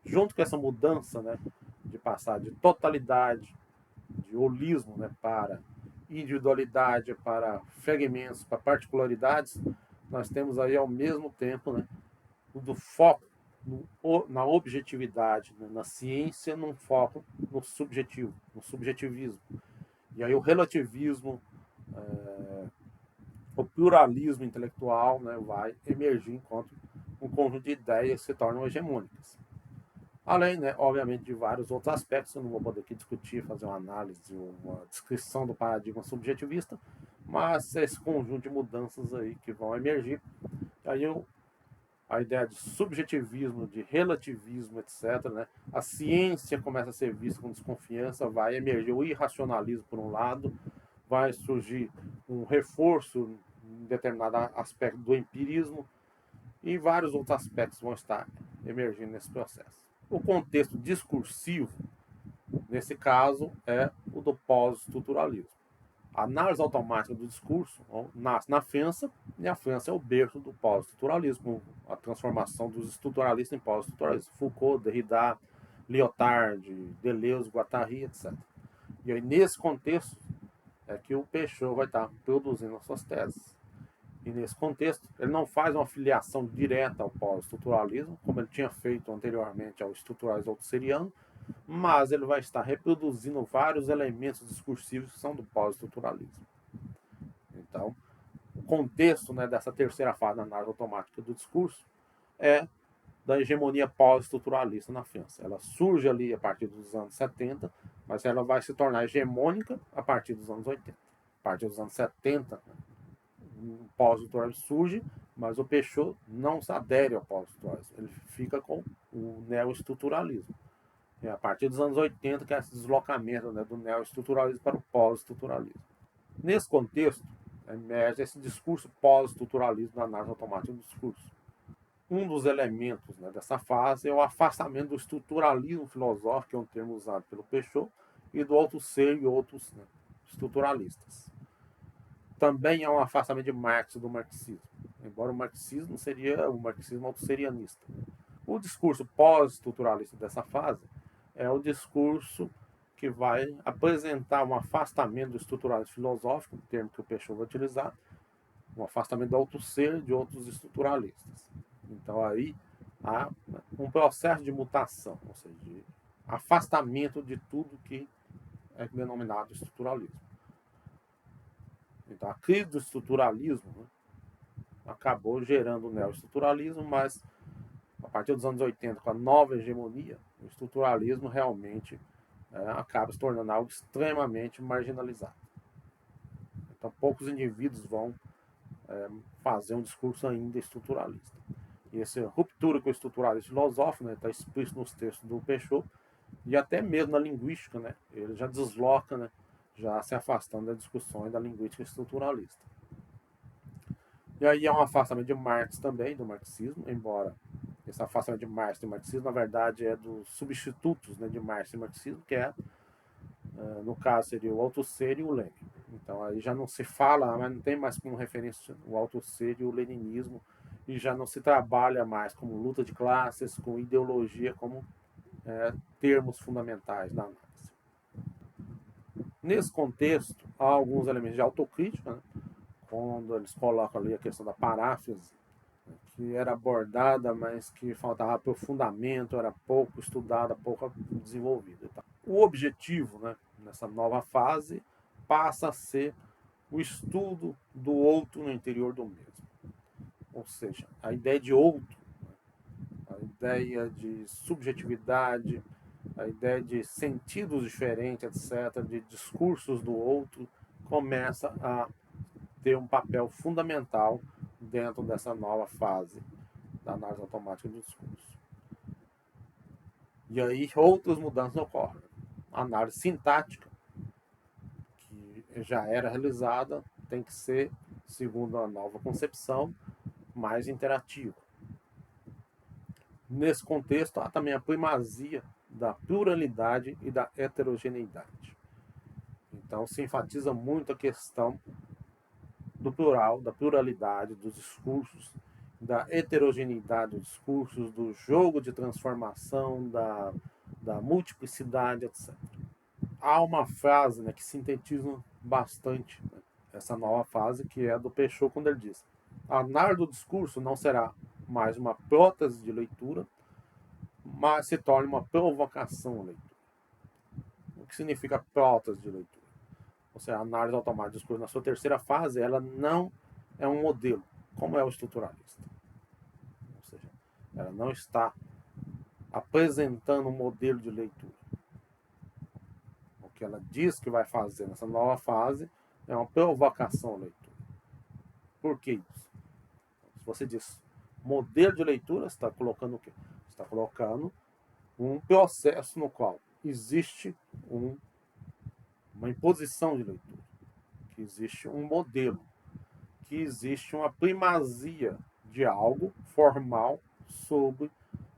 Junto com essa mudança, né, de passar de totalidade, de holismo, né, para individualidade, para fragmentos, para particularidades, nós temos aí ao mesmo tempo, né, do foco na objetividade, né, na ciência, num foco no subjetivo, no subjetivismo. E aí o relativismo, o pluralismo intelectual, né, vai emergir enquanto um conjunto de ideias se tornam hegemônicas. Além, né, obviamente, de vários outros aspectos, eu não vou poder aqui discutir, fazer uma análise, uma descrição do paradigma subjetivista, mas esse conjunto de mudanças aí que vão emergir. Aí a ideia de subjetivismo, de relativismo, etc., né? A ciência começa a ser vista com desconfiança, vai emergir o irracionalismo por um lado, vai surgir um reforço em determinado aspecto do empirismo e vários outros aspectos vão estar emergindo nesse processo. O contexto discursivo, nesse caso, é o do pós-estruturalismo. A análise automática do discurso nasce na França, e a França é o berço do pós-estruturalismo, a transformação dos estruturalistas em pós-estruturalistas. Foucault, Derrida, Lyotard, Deleuze, Guattari, etc. E aí, nesse contexto, é que o Peixoto vai estar produzindo as suas teses. E nesse contexto, ele não faz uma filiação direta ao pós-estruturalismo, como ele tinha feito anteriormente ao estruturalismo altusseriano, mas ele vai estar reproduzindo vários elementos discursivos que são do pós-estruturalismo. Então, o contexto, né, dessa terceira fase da análise automática do discurso é da hegemonia pós-estruturalista na França. Ela surge ali a partir dos anos 70, mas ela vai se tornar hegemônica a partir dos anos 80. A partir dos anos 70, o pós-estruturalismo surge, mas o Peixoto não se adere ao pós-estruturalismo. Ele fica com o neoestruturalismo. É a partir dos anos 80 que é esse deslocamento, né, do neoestruturalismo para o pós-estruturalismo. Nesse contexto, emerge esse discurso pós-estruturalismo da análise automática do discurso. Um dos elementos, né, dessa fase é o afastamento do estruturalismo filosófico, que é um termo usado pelo Peixoto, e do Althusser e outros, né, estruturalistas. Também há um afastamento de Marx do marxismo, embora o marxismo seria o marxismo althusserianista. O discurso pós-estruturalista dessa fase é o discurso que vai apresentar um afastamento do estruturalismo filosófico, um termo que o Peixoto vai utilizar, um afastamento do Althusser e de outros estruturalistas. Então aí há um processo de mutação, ou seja, de afastamento de tudo que é denominado estruturalismo. Então a crise do estruturalismo, né, acabou gerando o neoestruturalismo, mas a partir dos anos 80, com a nova hegemonia, o estruturalismo realmente acaba se tornando algo extremamente marginalizado. Então, poucos indivíduos vão fazer um discurso ainda estruturalista. E essa ruptura com o estruturalismo filosófico está, né, explícito nos textos do Peixoto, e até mesmo na linguística, né, ele já desloca, né, já se afastando das discussões da linguística estruturalista. E aí há um afastamento de Marx também, do marxismo, embora esse afastamento de Marx do marxismo, na verdade, é dos substitutos, né, de Marx e marxismo, que é, no caso, seria o Althusser e o Lenin. Então aí já não se fala, mas não tem mais como referência o Althusser e o leninismo, e já não se trabalha mais como luta de classes, com ideologia, como termos fundamentais da análise. Nesse contexto, há alguns elementos de autocrítica, né? Quando eles colocam ali a questão da paráfrase, né? Que era abordada, mas que faltava aprofundamento, era pouco estudada, pouco desenvolvida. O objetivo, né, nessa nova fase passa a ser o estudo do outro no interior do mesmo. Ou seja, a ideia de outro, a ideia de subjetividade, a ideia de sentidos diferentes, etc., de discursos do outro, começa a ter um papel fundamental dentro dessa nova fase da análise automática do discurso. E aí outras mudanças ocorrem. A análise sintática, que já era realizada, tem que ser, segundo a nova concepção, mais interativa. Nesse contexto, há também a primazia da pluralidade e da heterogeneidade. Então, se enfatiza muito a questão do plural, da pluralidade dos discursos, da heterogeneidade dos discursos, do jogo de transformação, da multiplicidade, etc. Há uma frase, né, que sintetiza bastante, né, essa nova fase, que é a do Peixoto, quando ele diz: a análise do discurso não será mais uma prótese de leitura, mas se torna uma provocação à leitura. O que significa prótese de leitura? Ou seja, a análise automática do discurso, na sua terceira fase, ela não é um modelo, como é o estruturalista. Ou seja, ela não está apresentando um modelo de leitura. O que ela diz que vai fazer nessa nova fase é uma provocação à leitura. Por que isso? Se você diz modelo de leitura, você está colocando o quê? Você está colocando um processo no qual existe uma imposição de leitura, que existe um modelo, que existe uma primazia de algo formal sobre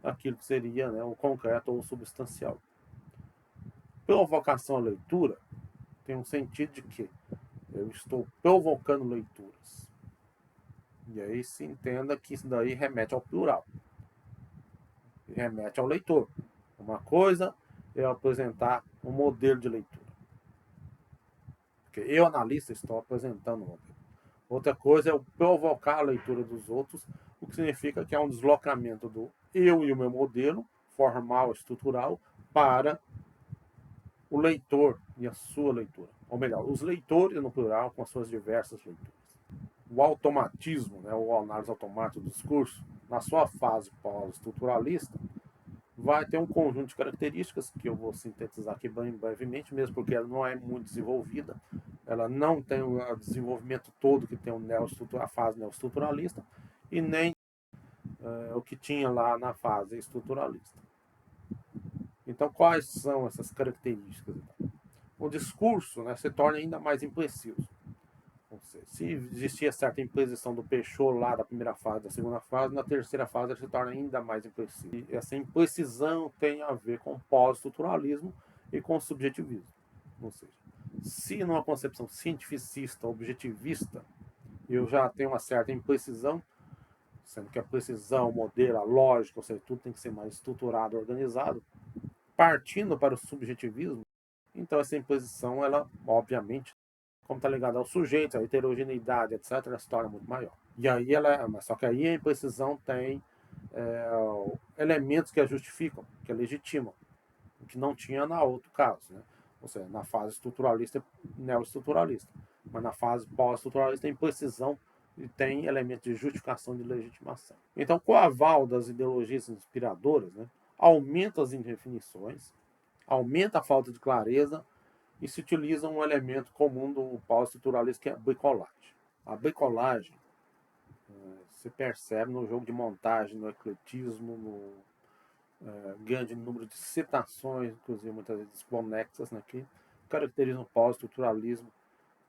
aquilo que seria, né, o concreto ou o substancial. Provocação à leitura tem um sentido de que eu estou provocando leituras. E aí se entenda que isso daí remete ao plural. Remete ao leitor. Uma coisa é eu apresentar um modelo de leitura. Porque eu, analista, estou apresentando um modelo. Outra coisa é eu provocar a leitura dos outros, o que significa que é um deslocamento do eu e o meu modelo, formal, estrutural, para o leitor e a sua leitura. Ou melhor, os leitores no plural com as suas diversas leituras. O automatismo, né, ou análise automática do discurso, na sua fase pós-estruturalista, vai ter um conjunto de características que eu vou sintetizar aqui bem brevemente, mesmo porque ela não é muito desenvolvida, ela não tem o desenvolvimento todo que tem a fase neoestruturalista e nem o que tinha lá na fase estruturalista. Então, quais são essas características? O discurso, né, se torna ainda mais impreciso. Se existia certa imposição do Peixoto lá da primeira fase, da segunda fase, na terceira fase ele se torna ainda mais impreciso. E essa imprecisão tem a ver com o pós-estruturalismo e com o subjetivismo. Ou seja, se numa concepção cientificista, objetivista, eu já tenho uma certa imprecisão, sendo que a precisão, o modelo, a lógica, ou seja, tudo tem que ser mais estruturado, organizado, partindo para o subjetivismo, então essa imposição, ela, obviamente, como está ligado ao sujeito, à heterogeneidade, etc., ela se torna muito maior. E aí só que aí a imprecisão tem elementos que a justificam, que a legitimam, o que não tinha na outro caso, né? Ou seja, na fase estruturalista e neoestruturalista. Mas na fase pós-estruturalista a imprecisão e tem elementos de justificação de legitimação. Então, com o aval das ideologias inspiradoras, né, aumenta as indefinições, aumenta a falta de clareza e se utiliza um elemento comum do pós-estruturalismo, que é a bricolagem. A bricolagem se percebe no jogo de montagem, no ecletismo, no grande número de citações, inclusive muitas vezes conexas, né, que caracterizam o pós-estruturalismo,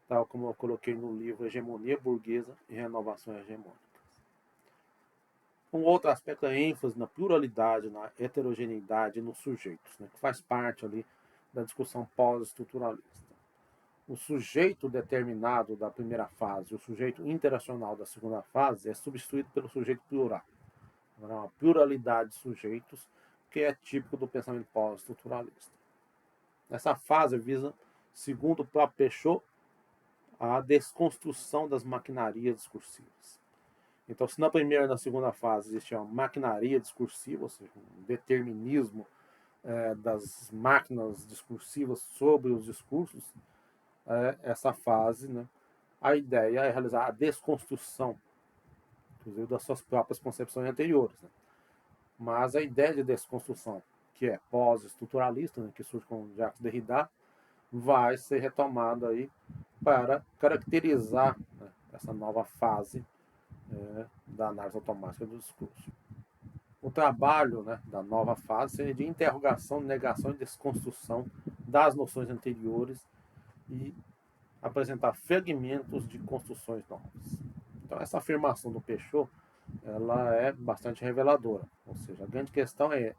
tal como eu coloquei no livro Hegemonia Burguesa e Renovações Hegemônicas. Um outro aspecto é a ênfase na pluralidade, na heterogeneidade nos sujeitos, né, que faz parte ali da discussão pós-estruturalista. O sujeito determinado da primeira fase, o sujeito interacional da segunda fase, é substituído pelo sujeito plural. Uma pluralidade de sujeitos que é típico do pensamento pós-estruturalista. Essa fase visa segundo o próprio Peixot, a desconstrução das maquinarias discursivas. Então, se na primeira e na segunda fase existia uma maquinaria discursiva, ou seja, um determinismo das máquinas discursivas sobre os discursos, essa fase, né, a ideia é realizar a desconstrução, inclusive das suas próprias concepções anteriores. Né? Mas a ideia de desconstrução, que é pós-estruturalista, né, que surge com Jacques Derrida, vai ser retomada aí para caracterizar, né, essa nova fase da análise automática do discurso. O trabalho, né, da nova fase seria de interrogação, negação e desconstrução das noções anteriores e apresentar fragmentos de construções novas. Então, essa afirmação do Peixot, ela é bastante reveladora. Ou seja, a grande questão é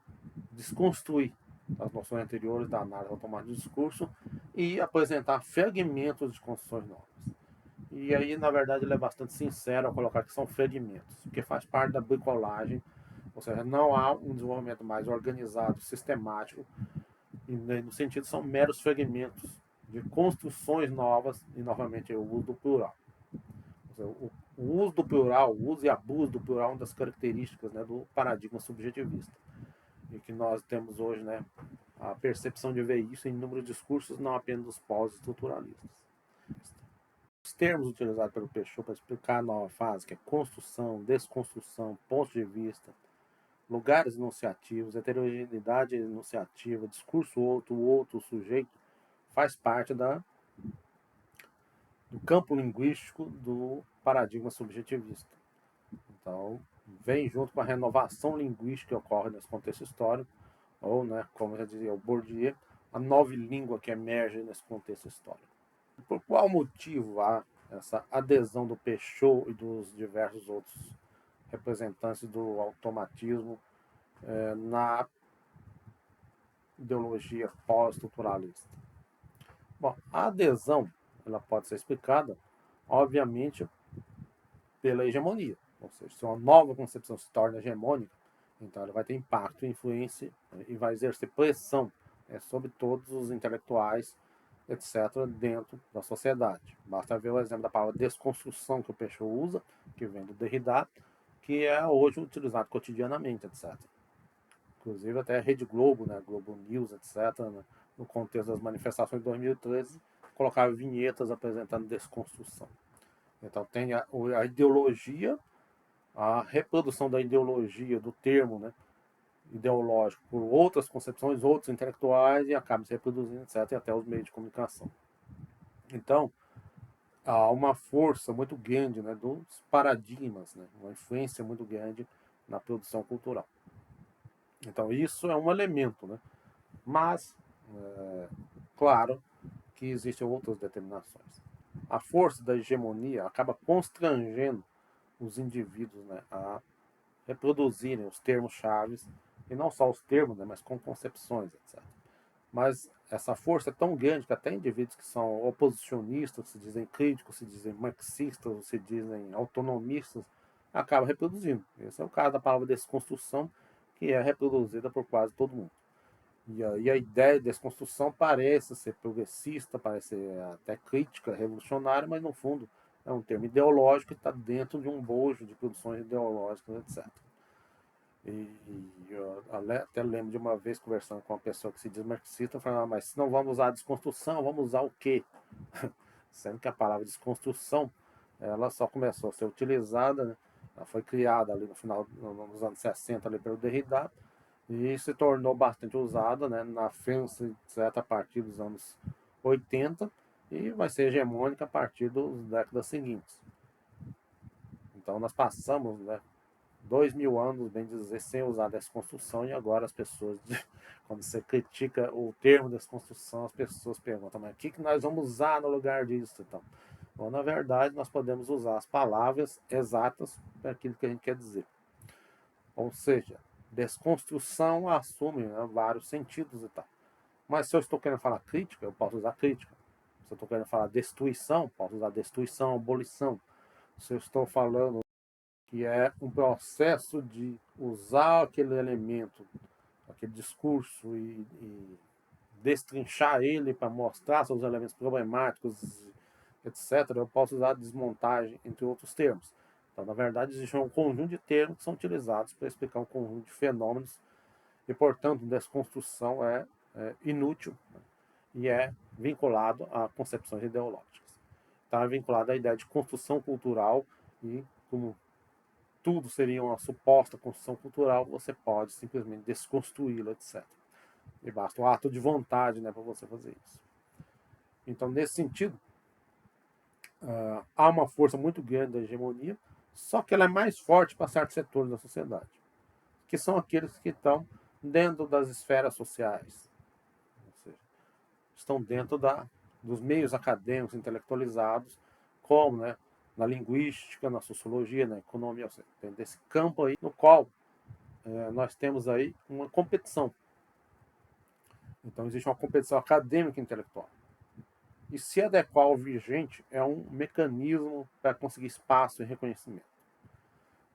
desconstruir as noções anteriores da análise automática do discurso e apresentar fragmentos de construções novas. E aí, na verdade, ele é bastante sincero ao colocar que são fragmentos, porque faz parte da bricolagem, ou seja, não há um desenvolvimento mais organizado, sistemático, e no sentido são meros fragmentos de construções novas, e novamente o uso do plural. Seja, o uso do plural, o uso e abuso do plural é uma das características, né, do paradigma subjetivista. E que nós temos hoje, né, a percepção de ver isso em inúmeros discursos, não apenas dos pós-estruturalistas. Os termos utilizados pelo Peixot para explicar a nova fase, que é construção, desconstrução, ponto de vista, lugares enunciativos, heterogeneidade enunciativa, discurso outro, o outro, o sujeito, faz parte do campo linguístico do paradigma subjetivista. Então, vem junto com a renovação linguística que ocorre nesse contexto histórico, ou, né, como já dizia o Bourdieu, a nova língua que emerge nesse contexto histórico. Por qual motivo há essa adesão do Peixot e dos diversos outros representantes do automatismo na ideologia pós-estruturalista? Bom, a adesão ela pode ser explicada, obviamente, pela hegemonia. Ou seja, se uma nova concepção se torna hegemônica, então ela vai ter impacto, influência e vai exercer pressão sobre todos os intelectuais, etc., dentro da sociedade. Basta ver o exemplo da palavra desconstrução que o Peixot usa, que vem do Derrida, que é hoje utilizado cotidianamente, etc. Inclusive até a Rede Globo, né, Globo News, etc., né, no contexto das manifestações de 2013, colocava vinhetas apresentando desconstrução. Então tem a ideologia, a reprodução da ideologia, do termo, né, ideológico por outras concepções, outros intelectuais, e acaba se reproduzindo, etc., e até os meios de comunicação. Então, há uma força muito grande, né, dos paradigmas, né, uma influência muito grande na produção cultural. Então, isso é um elemento, né? Mas, claro que existem outras determinações. A força da hegemonia acaba constrangendo os indivíduos, né, a reproduzirem os termos-chave, e não só os termos, né, mas com concepções, etc. Mas essa força é tão grande que até indivíduos que são oposicionistas, se dizem críticos, se dizem marxistas, se dizem autonomistas, acabam reproduzindo. Esse é o caso da palavra desconstrução, que é reproduzida por quase todo mundo. E aí a ideia de desconstrução parece ser progressista, parece ser até crítica, revolucionária, mas no fundo é um termo ideológico que está dentro de um bojo de produções ideológicas, etc. E eu até lembro de uma vez conversando com uma pessoa que se diz marxista, falando, mas se não vamos usar a desconstrução, vamos usar o quê? Sendo que a palavra desconstrução, ela só começou a ser utilizada, né? Ela foi criada ali no final nos anos 60 ali pelo Derrida, e se tornou bastante usada, né, na França, etc., a partir dos anos 80, e vai ser hegemônica a partir das décadas seguintes. Então nós passamos, né, 2000 anos, bem dizer, sem usar a desconstrução, e agora as pessoas, quando você critica o termo desconstrução, as pessoas perguntam, mas o que nós vamos usar no lugar disso? Então, bom, na verdade, nós podemos usar as palavras exatas para aquilo que a gente quer dizer. Ou seja, desconstrução assume, né, vários sentidos e tal. Mas se eu estou querendo falar crítica, eu posso usar crítica. Se eu estou querendo falar destruição, posso usar destruição, abolição. Se eu estou falando que é um processo de usar aquele elemento, aquele discurso e destrinchar ele para mostrar seus elementos problemáticos, etc., eu posso usar desmontagem, entre outros termos. Então, na verdade, existe um conjunto de termos que são utilizados para explicar um conjunto de fenômenos e, portanto, desconstrução é inútil, né, e é vinculado a concepções ideológicas. Então, é vinculado à ideia de construção cultural e, como tudo seria uma suposta construção cultural, você pode simplesmente desconstruí-la, etc. E basta um ato de vontade, né, para você fazer isso. Então, nesse sentido, há uma força muito grande da hegemonia, só que ela é mais forte para certos setores da sociedade, que são aqueles que estão dentro das esferas sociais, ou seja, estão dentro dos meios acadêmicos intelectualizados, como, né, na linguística, na sociologia, na economia, ou seja, dentro desse campo aí no qual nós temos aí uma competição. Então existe uma competição acadêmica e intelectual. E se adequar ao vigente é um mecanismo para conseguir espaço e reconhecimento.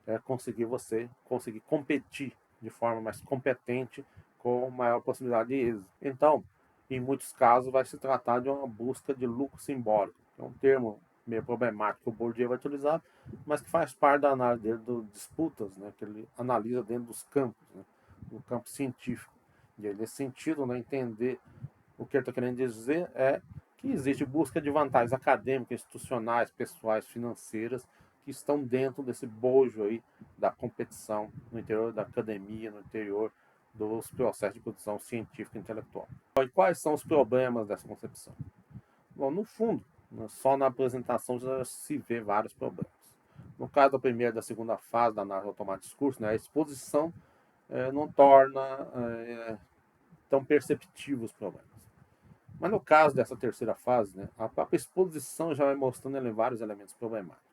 É conseguir competir de forma mais competente, com maior possibilidade de êxito. Então, em muitos casos, vai se tratar de uma busca de lucro simbólico, que é um termo meio problemático que o Bourdieu vai utilizar, mas que faz parte da análise dele de disputas, né, que ele analisa dentro dos campos, né, no campo científico. E aí, nesse sentido, né, entender o que ele está querendo dizer é que existe busca de vantagens acadêmicas, institucionais, pessoais, financeiras, que estão dentro desse bojo aí da competição no interior da academia, no interior dos processos de produção científica e intelectual. E quais são os problemas dessa concepção? Bom, no fundo, só na apresentação já se vê vários problemas. No caso da primeira e da segunda fase da análise automática de discurso, né, a exposição não torna tão perceptíveis os problemas. Mas no caso dessa terceira fase, né, a própria exposição já vai mostrando vários elementos problemáticos.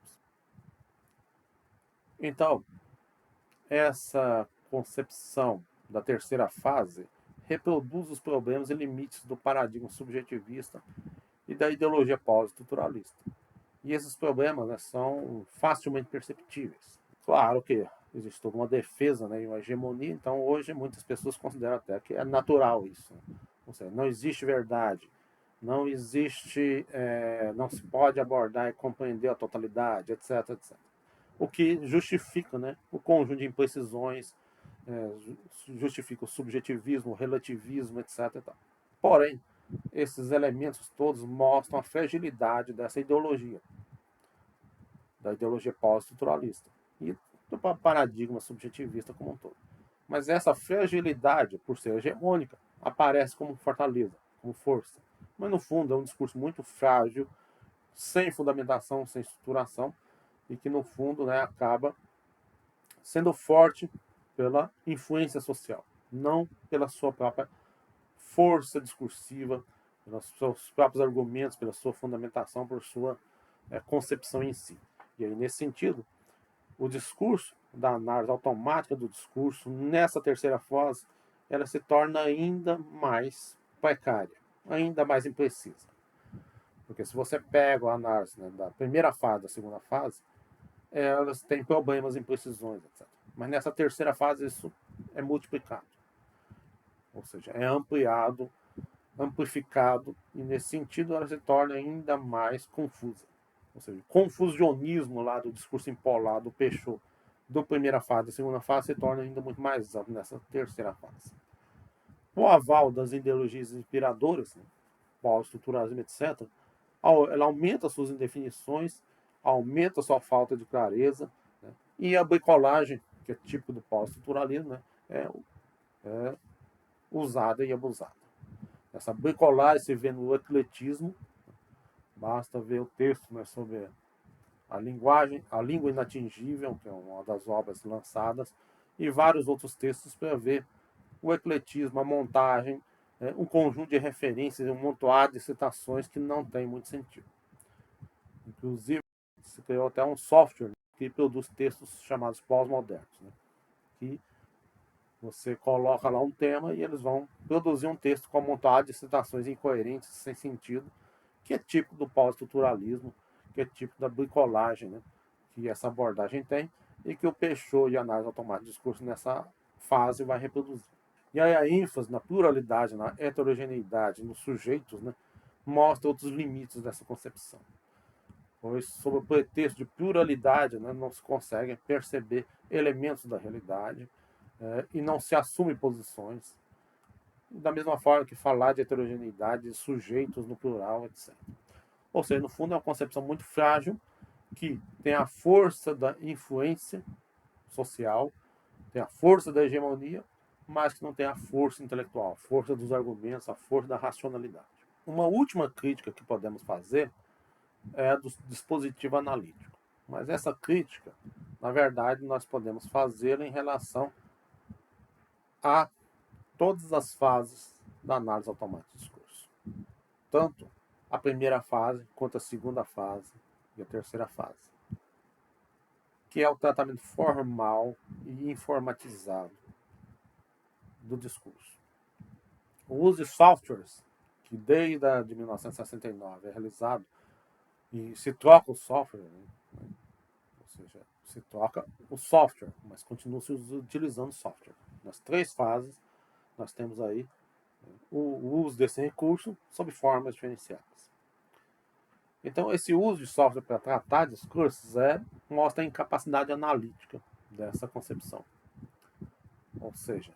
Então, essa concepção da terceira fase reproduz os problemas e limites do paradigma subjetivista e da ideologia pós-estruturalista. E esses problemas, né, são facilmente perceptíveis. Claro que existe toda uma defesa, né, e uma hegemonia, então hoje muitas pessoas consideram até que é natural isso. Ou seja, não existe verdade, não existe, não se pode abordar e compreender a totalidade, etc, etc. O que justifica, né, o conjunto de imprecisões, justifica o subjetivismo, o relativismo, etc. E tal. Porém, esses elementos todos mostram a fragilidade dessa ideologia, da ideologia pós-estruturalista e do paradigma subjetivista como um todo. Mas essa fragilidade, por ser hegemônica, aparece como fortaleza, como força. Mas no fundo é um discurso muito frágil, sem fundamentação, sem estruturação, e que no fundo, né, acaba sendo forte pela influência social, não pela sua própria força discursiva, pelos seus próprios argumentos, pela sua fundamentação, por sua concepção em si. E aí, nesse sentido, o discurso da análise automática do discurso, nessa terceira fase, ela se torna ainda mais precária, ainda mais imprecisa. Porque se você pega a análise, né, da primeira fase, da segunda fase, elas têm problemas, imprecisões, etc. Mas nessa terceira fase isso é multiplicado. Ou seja, é ampliado, amplificado, e nesse sentido ela se torna ainda mais confusa. Ou seja, o confusionismo lá do discurso empolado do Peixoto da primeira fase, da segunda fase, se torna ainda muito mais amplo nessa terceira fase. O aval das ideologias inspiradoras, né, pós-estruturalismo, etc., ela aumenta suas indefinições, aumenta sua falta de clareza, né, e a bricolagem, que é típico do pós-estruturalismo, né, é usada e abusada. Essa bricolagem se vê no ecletismo, basta ver o texto, né, sobre a linguagem, a língua inatingível, que é uma das obras lançadas, e vários outros textos para ver o ecletismo, a montagem, um conjunto de referências, um montoado de citações que não tem muito sentido. Inclusive, se criou até um software que produz textos chamados pós-modernos, né, que você coloca lá um tema e eles vão produzir um texto com um montado de citações incoerentes, sem sentido, que é típico do pós-estruturalismo, que é típico da bricolagem, né, que essa abordagem tem, e que o Peixoto e a análise automática de discurso nessa fase vai reproduzir. E aí a ênfase na pluralidade, na heterogeneidade, nos sujeitos, né, mostra outros limites dessa concepção. Pois, sob o pretexto de pluralidade, né, não se conseguem perceber elementos da realidade e não se assume posições, da mesma forma que falar de heterogeneidade, de sujeitos no plural, etc. Ou seja, no fundo é uma concepção muito frágil, que tem a força da influência social, tem a força da hegemonia, mas que não tem a força intelectual, a força dos argumentos, a força da racionalidade. Uma última crítica que podemos fazer é a do dispositivo analítico. Mas essa crítica, na verdade, nós podemos fazer em relação a todas as fases da análise automática de discurso. Tanto a primeira fase, quanto a segunda fase e a terceira fase, que é o tratamento formal e informatizado do discurso. O uso de softwares, que desde 1969 é realizado, e se troca o software, né? Ou seja, se troca o software, mas continua se utilizando o software. Nas três fases, nós temos aí o uso desse recurso sob formas diferenciadas. Então, esse uso de software para tratar discursos mostra a incapacidade analítica dessa concepção. Ou seja,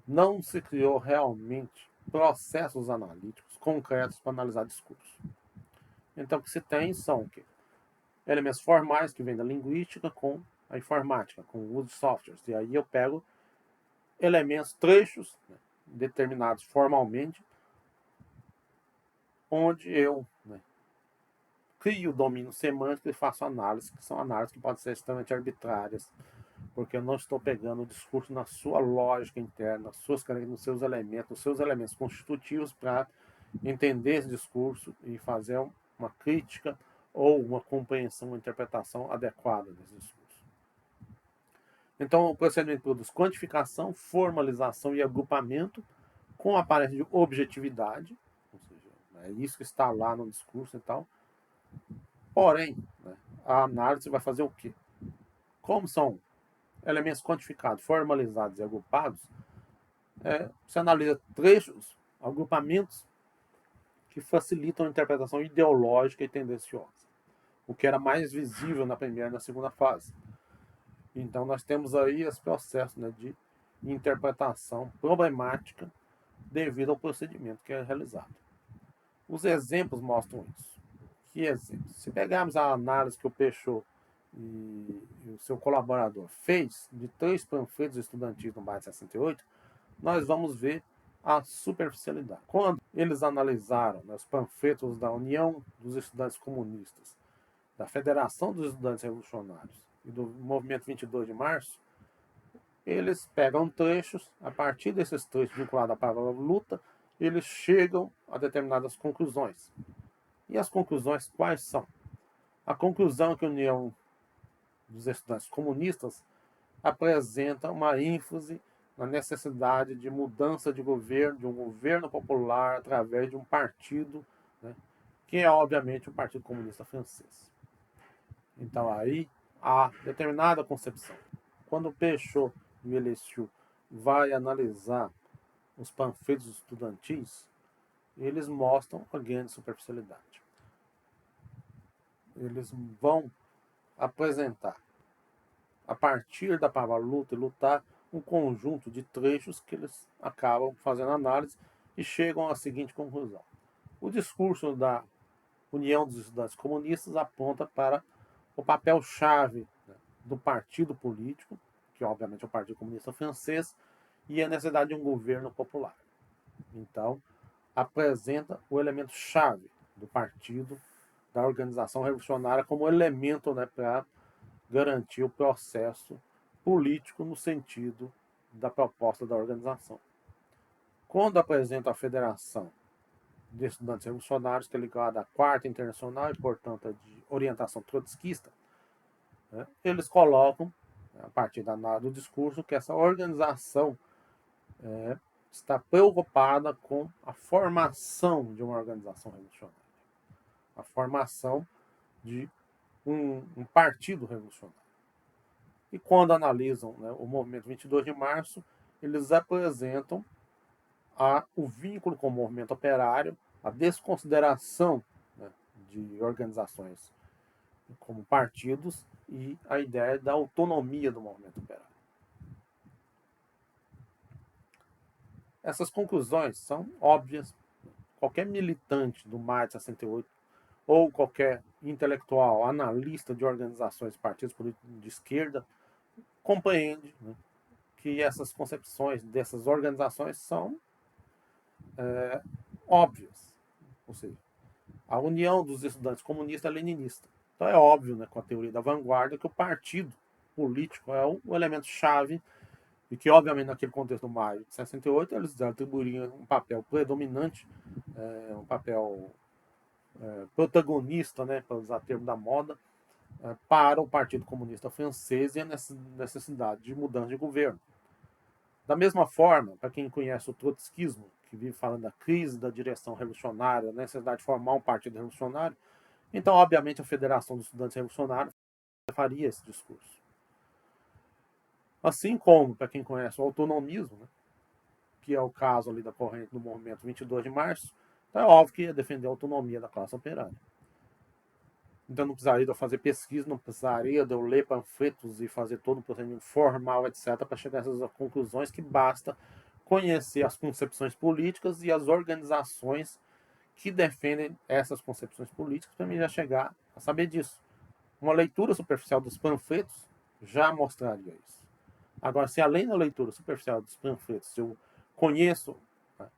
não se criou realmente processos analíticos concretos para analisar discurso. Então, o que se tem são o quê? Elementos formais que vêm da linguística com a informática, com o uso de softwares. E aí eu pego elementos, trechos, né, determinados formalmente, onde eu crio o domínio semântico e faço análises, que são análises que podem ser extremamente arbitrárias, porque eu não estou pegando o discurso na sua lógica interna, nos seus elementos constitutivos para entender esse discurso e fazer uma crítica ou uma compreensão, uma interpretação adequada desse discurso. Então, o procedimento produz quantificação, formalização e agrupamento com aparência de objetividade, ou seja, é isso que está lá no discurso e tal. Porém, a análise vai fazer o quê? Como são elementos quantificados, formalizados e agrupados, se analisa trechos, agrupamentos que facilitam a interpretação ideológica e tendenciosa, o que era mais visível na primeira e na segunda fase. Então, nós temos aí esse processo de interpretação problemática devido ao procedimento que é realizado. Os exemplos mostram isso. Que exemplos? Se pegarmos a análise que o Peixoto e o seu colaborador fez de 3 panfletos estudantis no bairro de 68, nós vamos ver a superficialidade. Quando eles analisaram os panfletos da União dos Estudantes Comunistas, da Federação dos Estudantes Revolucionários e do Movimento 22 de Março, eles pegam trechos, a partir desses trechos vinculados à palavra luta, eles chegam a determinadas conclusões. E as conclusões quais são? A conclusão é que a União dos Estudantes Comunistas apresenta uma ênfase na necessidade de mudança de governo, de um governo popular através de um partido, que é obviamente o Partido Comunista Francês. Então aí há determinada concepção. Quando o Peixoto e o Elessiu vai analisar os panfletos estudantis, eles mostram a grande superficialidade. Eles vão apresentar, a partir da palavra luta e lutar, um conjunto de trechos que eles acabam fazendo análise e chegam à seguinte conclusão. O discurso da União dos Estudantes Comunistas aponta para o papel-chave do partido político, que obviamente é o Partido Comunista Francês, e a necessidade de um governo popular. Então, apresenta o elemento-chave do partido, da organização revolucionária, como elemento para garantir o processo político no sentido da proposta da organização. Quando apresenta a Federação de Estudantes Revolucionários, que é ligada à Quarta Internacional e, portanto, é de orientação trotskista, eles colocam, a partir do discurso, que essa organização está preocupada com a formação de uma organização revolucionária, a formação de um partido revolucionário. E quando analisam o movimento 22 de março, eles apresentam o vínculo com o movimento operário, a desconsideração, né, de organizações como partidos e a ideia da autonomia do movimento operário. Essas conclusões são óbvias. Qualquer militante do Maio de 68 ou qualquer intelectual, analista de organizações e partidos políticos de esquerda compreende, né, que essas concepções dessas organizações são óbvias. Ou seja, a união dos estudantes comunista e leninista. Então é óbvio, né, com a teoria da vanguarda, que o partido político é o elemento-chave e que, obviamente, naquele contexto do Maio de 68, eles atribuiriam um papel predominante, um papel protagonista, né, para usar o termo da moda, para o Partido Comunista Francês e a necessidade de mudança de governo. Da mesma forma, para quem conhece o trotskismo, que vive falando da crise da direção revolucionária, da necessidade de formar um partido revolucionário, então, obviamente, a Federação dos Estudantes Revolucionários faria esse discurso. Assim como, para quem conhece o autonomismo, né, que é o caso ali da corrente do movimento 22 de março, então é óbvio que ia defender a autonomia da classe operária. Então não precisaria de eu fazer pesquisa, não precisaria de eu ler panfletos e fazer todo um procedimento formal, etc., para chegar a essas conclusões, que basta conhecer as concepções políticas e as organizações que defendem essas concepções políticas, para mim já chegar a saber disso. Uma leitura superficial dos panfletos já mostraria isso. Agora, se além da leitura superficial dos panfletos eu conheço, né,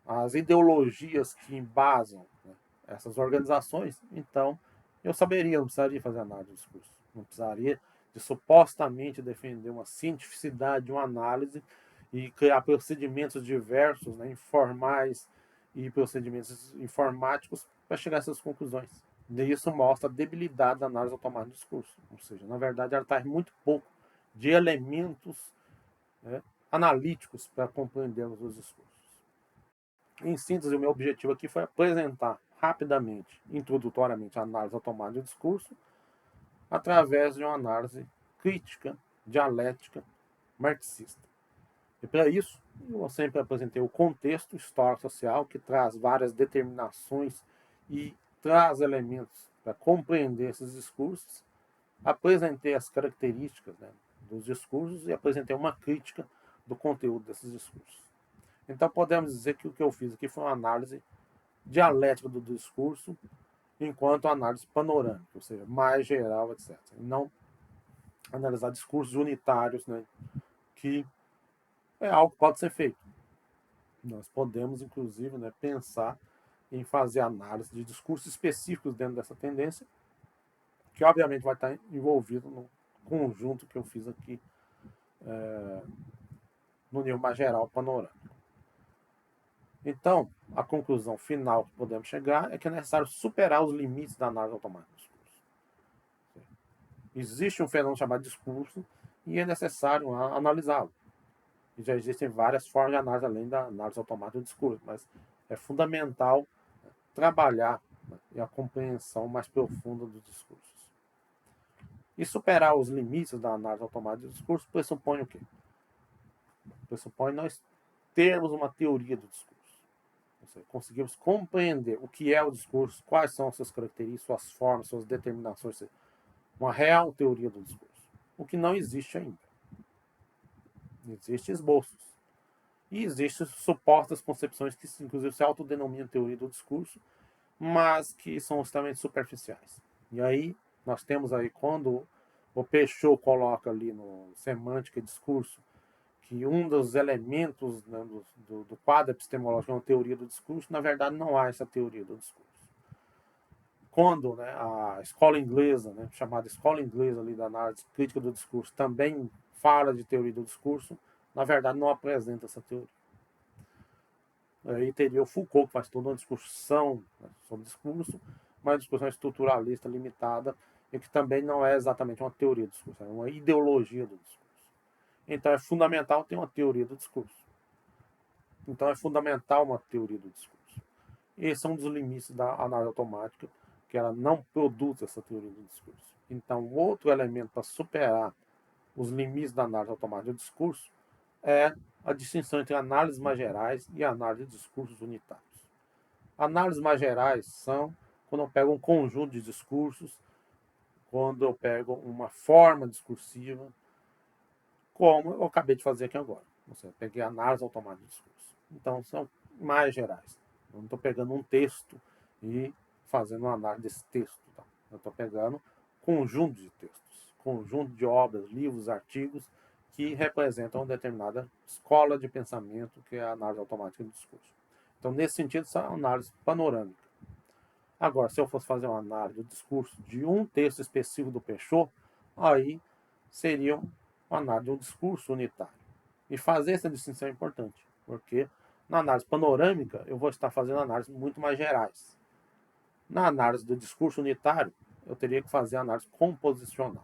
as ideologias que embasam, né, essas organizações, então eu saberia, não precisaria fazer análise do discurso. Não precisaria de supostamente defender uma cientificidade, uma análise e criar procedimentos diversos, né, informais e procedimentos informáticos para chegar a essas conclusões. E isso mostra a debilidade da análise automática do discurso. Ou seja, na verdade, ela traz muito pouco de elementos, né, analíticos para compreendermos os discursos. Em síntese, o meu objetivo aqui foi apresentar rapidamente, introdutoriamente, a análise automática do discurso através de uma análise crítica, dialética, marxista. E para isso, eu sempre apresentei o contexto histórico-social, que traz várias determinações e traz elementos para compreender esses discursos. Apresentei as características, né, dos discursos e apresentei uma crítica do conteúdo desses discursos. Então podemos dizer que o que eu fiz aqui foi uma análise dialética do discurso, enquanto análise panorâmica, ou seja, mais geral, etc. E não analisar discursos unitários, né, que é algo que pode ser feito. Nós podemos, inclusive, né, pensar em fazer análise de discursos específicos dentro dessa tendência, que obviamente vai estar envolvido no conjunto que eu fiz aqui, no nível mais geral, panorâmico. Então, a conclusão final que podemos chegar é que é necessário superar os limites da análise automática do discurso. Existe um fenômeno chamado discurso e é necessário analisá-lo. E já existem várias formas de análise além da análise automática do discurso, mas é fundamental trabalhar, né, a compreensão mais profunda dos discursos. E superar os limites da análise automática do discurso pressupõe o quê? Pressupõe nós termos uma teoria do discurso. Ou seja, conseguimos compreender o que é o discurso, quais são as suas características, suas formas, suas determinações, uma real teoria do discurso. O que não existe ainda. Existem esboços. E existem supostas concepções que, inclusive, se autodenominam teoria do discurso, mas que são extremamente superficiais. E aí, nós temos aí, quando o Peixoto coloca ali no Semântica e Discurso, que um dos elementos, né, do quadro epistemológico é uma teoria do discurso, na verdade não há essa teoria do discurso. Quando, né, a escola inglesa, né, chamada escola inglesa ali da análise crítica do discurso, também fala de teoria do discurso, na verdade não apresenta essa teoria. Aí teria o Foucault, que faz toda uma discussão, né, sobre discurso, uma discussão estruturalista limitada, e que também não é exatamente uma teoria do discurso, é uma ideologia do discurso. Então é fundamental ter uma teoria do discurso. Então é fundamental uma teoria do discurso. Esse é um dos limites da análise automática, que ela não produz essa teoria do discurso. Então, outro elemento para superar os limites da análise automática do discurso é a distinção entre análises mais gerais e análise de discursos unitários. Análises mais gerais são quando eu pego um conjunto de discursos, quando eu pego uma forma discursiva, como eu acabei de fazer aqui agora. Ou seja, peguei análise automática de discurso. Então, são mais gerais. Eu não estou pegando um texto e fazendo uma análise desse texto. Tá? Eu estou pegando conjunto de textos, conjunto de obras, livros, artigos que representam uma determinada escola de pensamento, que é a análise automática do discurso. Então, nesse sentido, essa é uma análise panorâmica. Agora, se eu fosse fazer uma análise do discurso de um texto específico do Peixoto, aí seria uma análise de um discurso unitário. E fazer essa distinção é importante, porque na análise panorâmica eu vou estar fazendo análises muito mais gerais. Na análise do discurso unitário, eu teria que fazer análise composicional.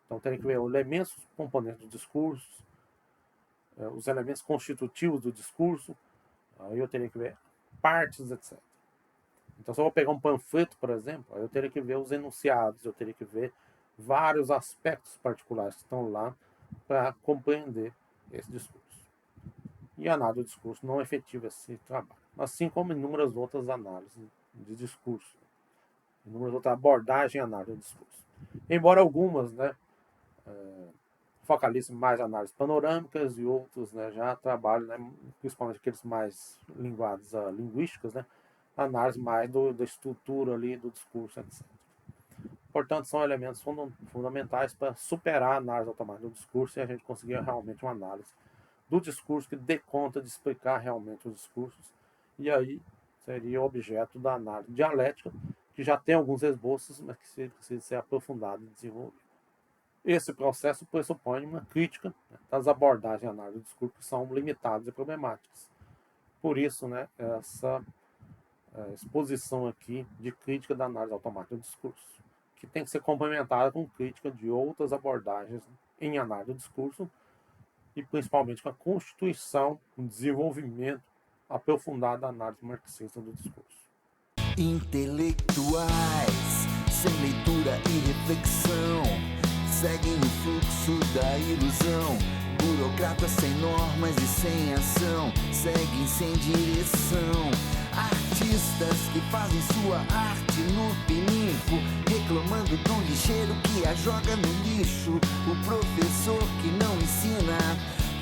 Então, eu teria que ver os elementos componentes do discurso, os elementos constitutivos do discurso, aí eu teria que ver partes, etc. Então, se eu vou pegar um panfleto, por exemplo, eu teria que ver os enunciados, eu teria que ver vários aspectos particulares que estão lá para compreender esse discurso. E a análise do discurso não efetiva esse trabalho, assim como inúmeras outras análises de discurso, inúmeras outras abordagens em análise do discurso. Embora algumas, focalizem mais análises panorâmicas e outros, já trabalham, principalmente aqueles mais linguados a linguísticas, análise mais da estrutura ali do discurso, etc. Portanto, são elementos fundamentais para superar a análise automática do discurso e a gente conseguir realmente uma análise do discurso que dê conta de explicar realmente os discursos. E aí seria o objeto da análise dialética, que já tem alguns esboços, mas que precisa ser aprofundado e desenvolvido. Esse processo pressupõe uma crítica das abordagens de análise do discurso que são limitadas e problemáticas. Por isso, essa exposição aqui de crítica da análise automática do discurso, que tem que ser complementada com crítica de outras abordagens em análise do discurso e principalmente com a constituição, o desenvolvimento aprofundado da análise marxista do discurso. Intelectuais, sem leitura e reflexão, seguem o fluxo da ilusão. Burocratas sem normas e sem ação, seguem sem direção. Artistas que fazem sua arte no pinico, reclamando do lixeiro que a joga no lixo. O professor que não ensina,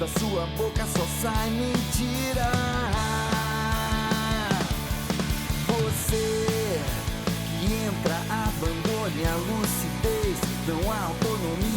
da sua boca só sai mentira. Você que entra, abandone a lucidez, não há autonomia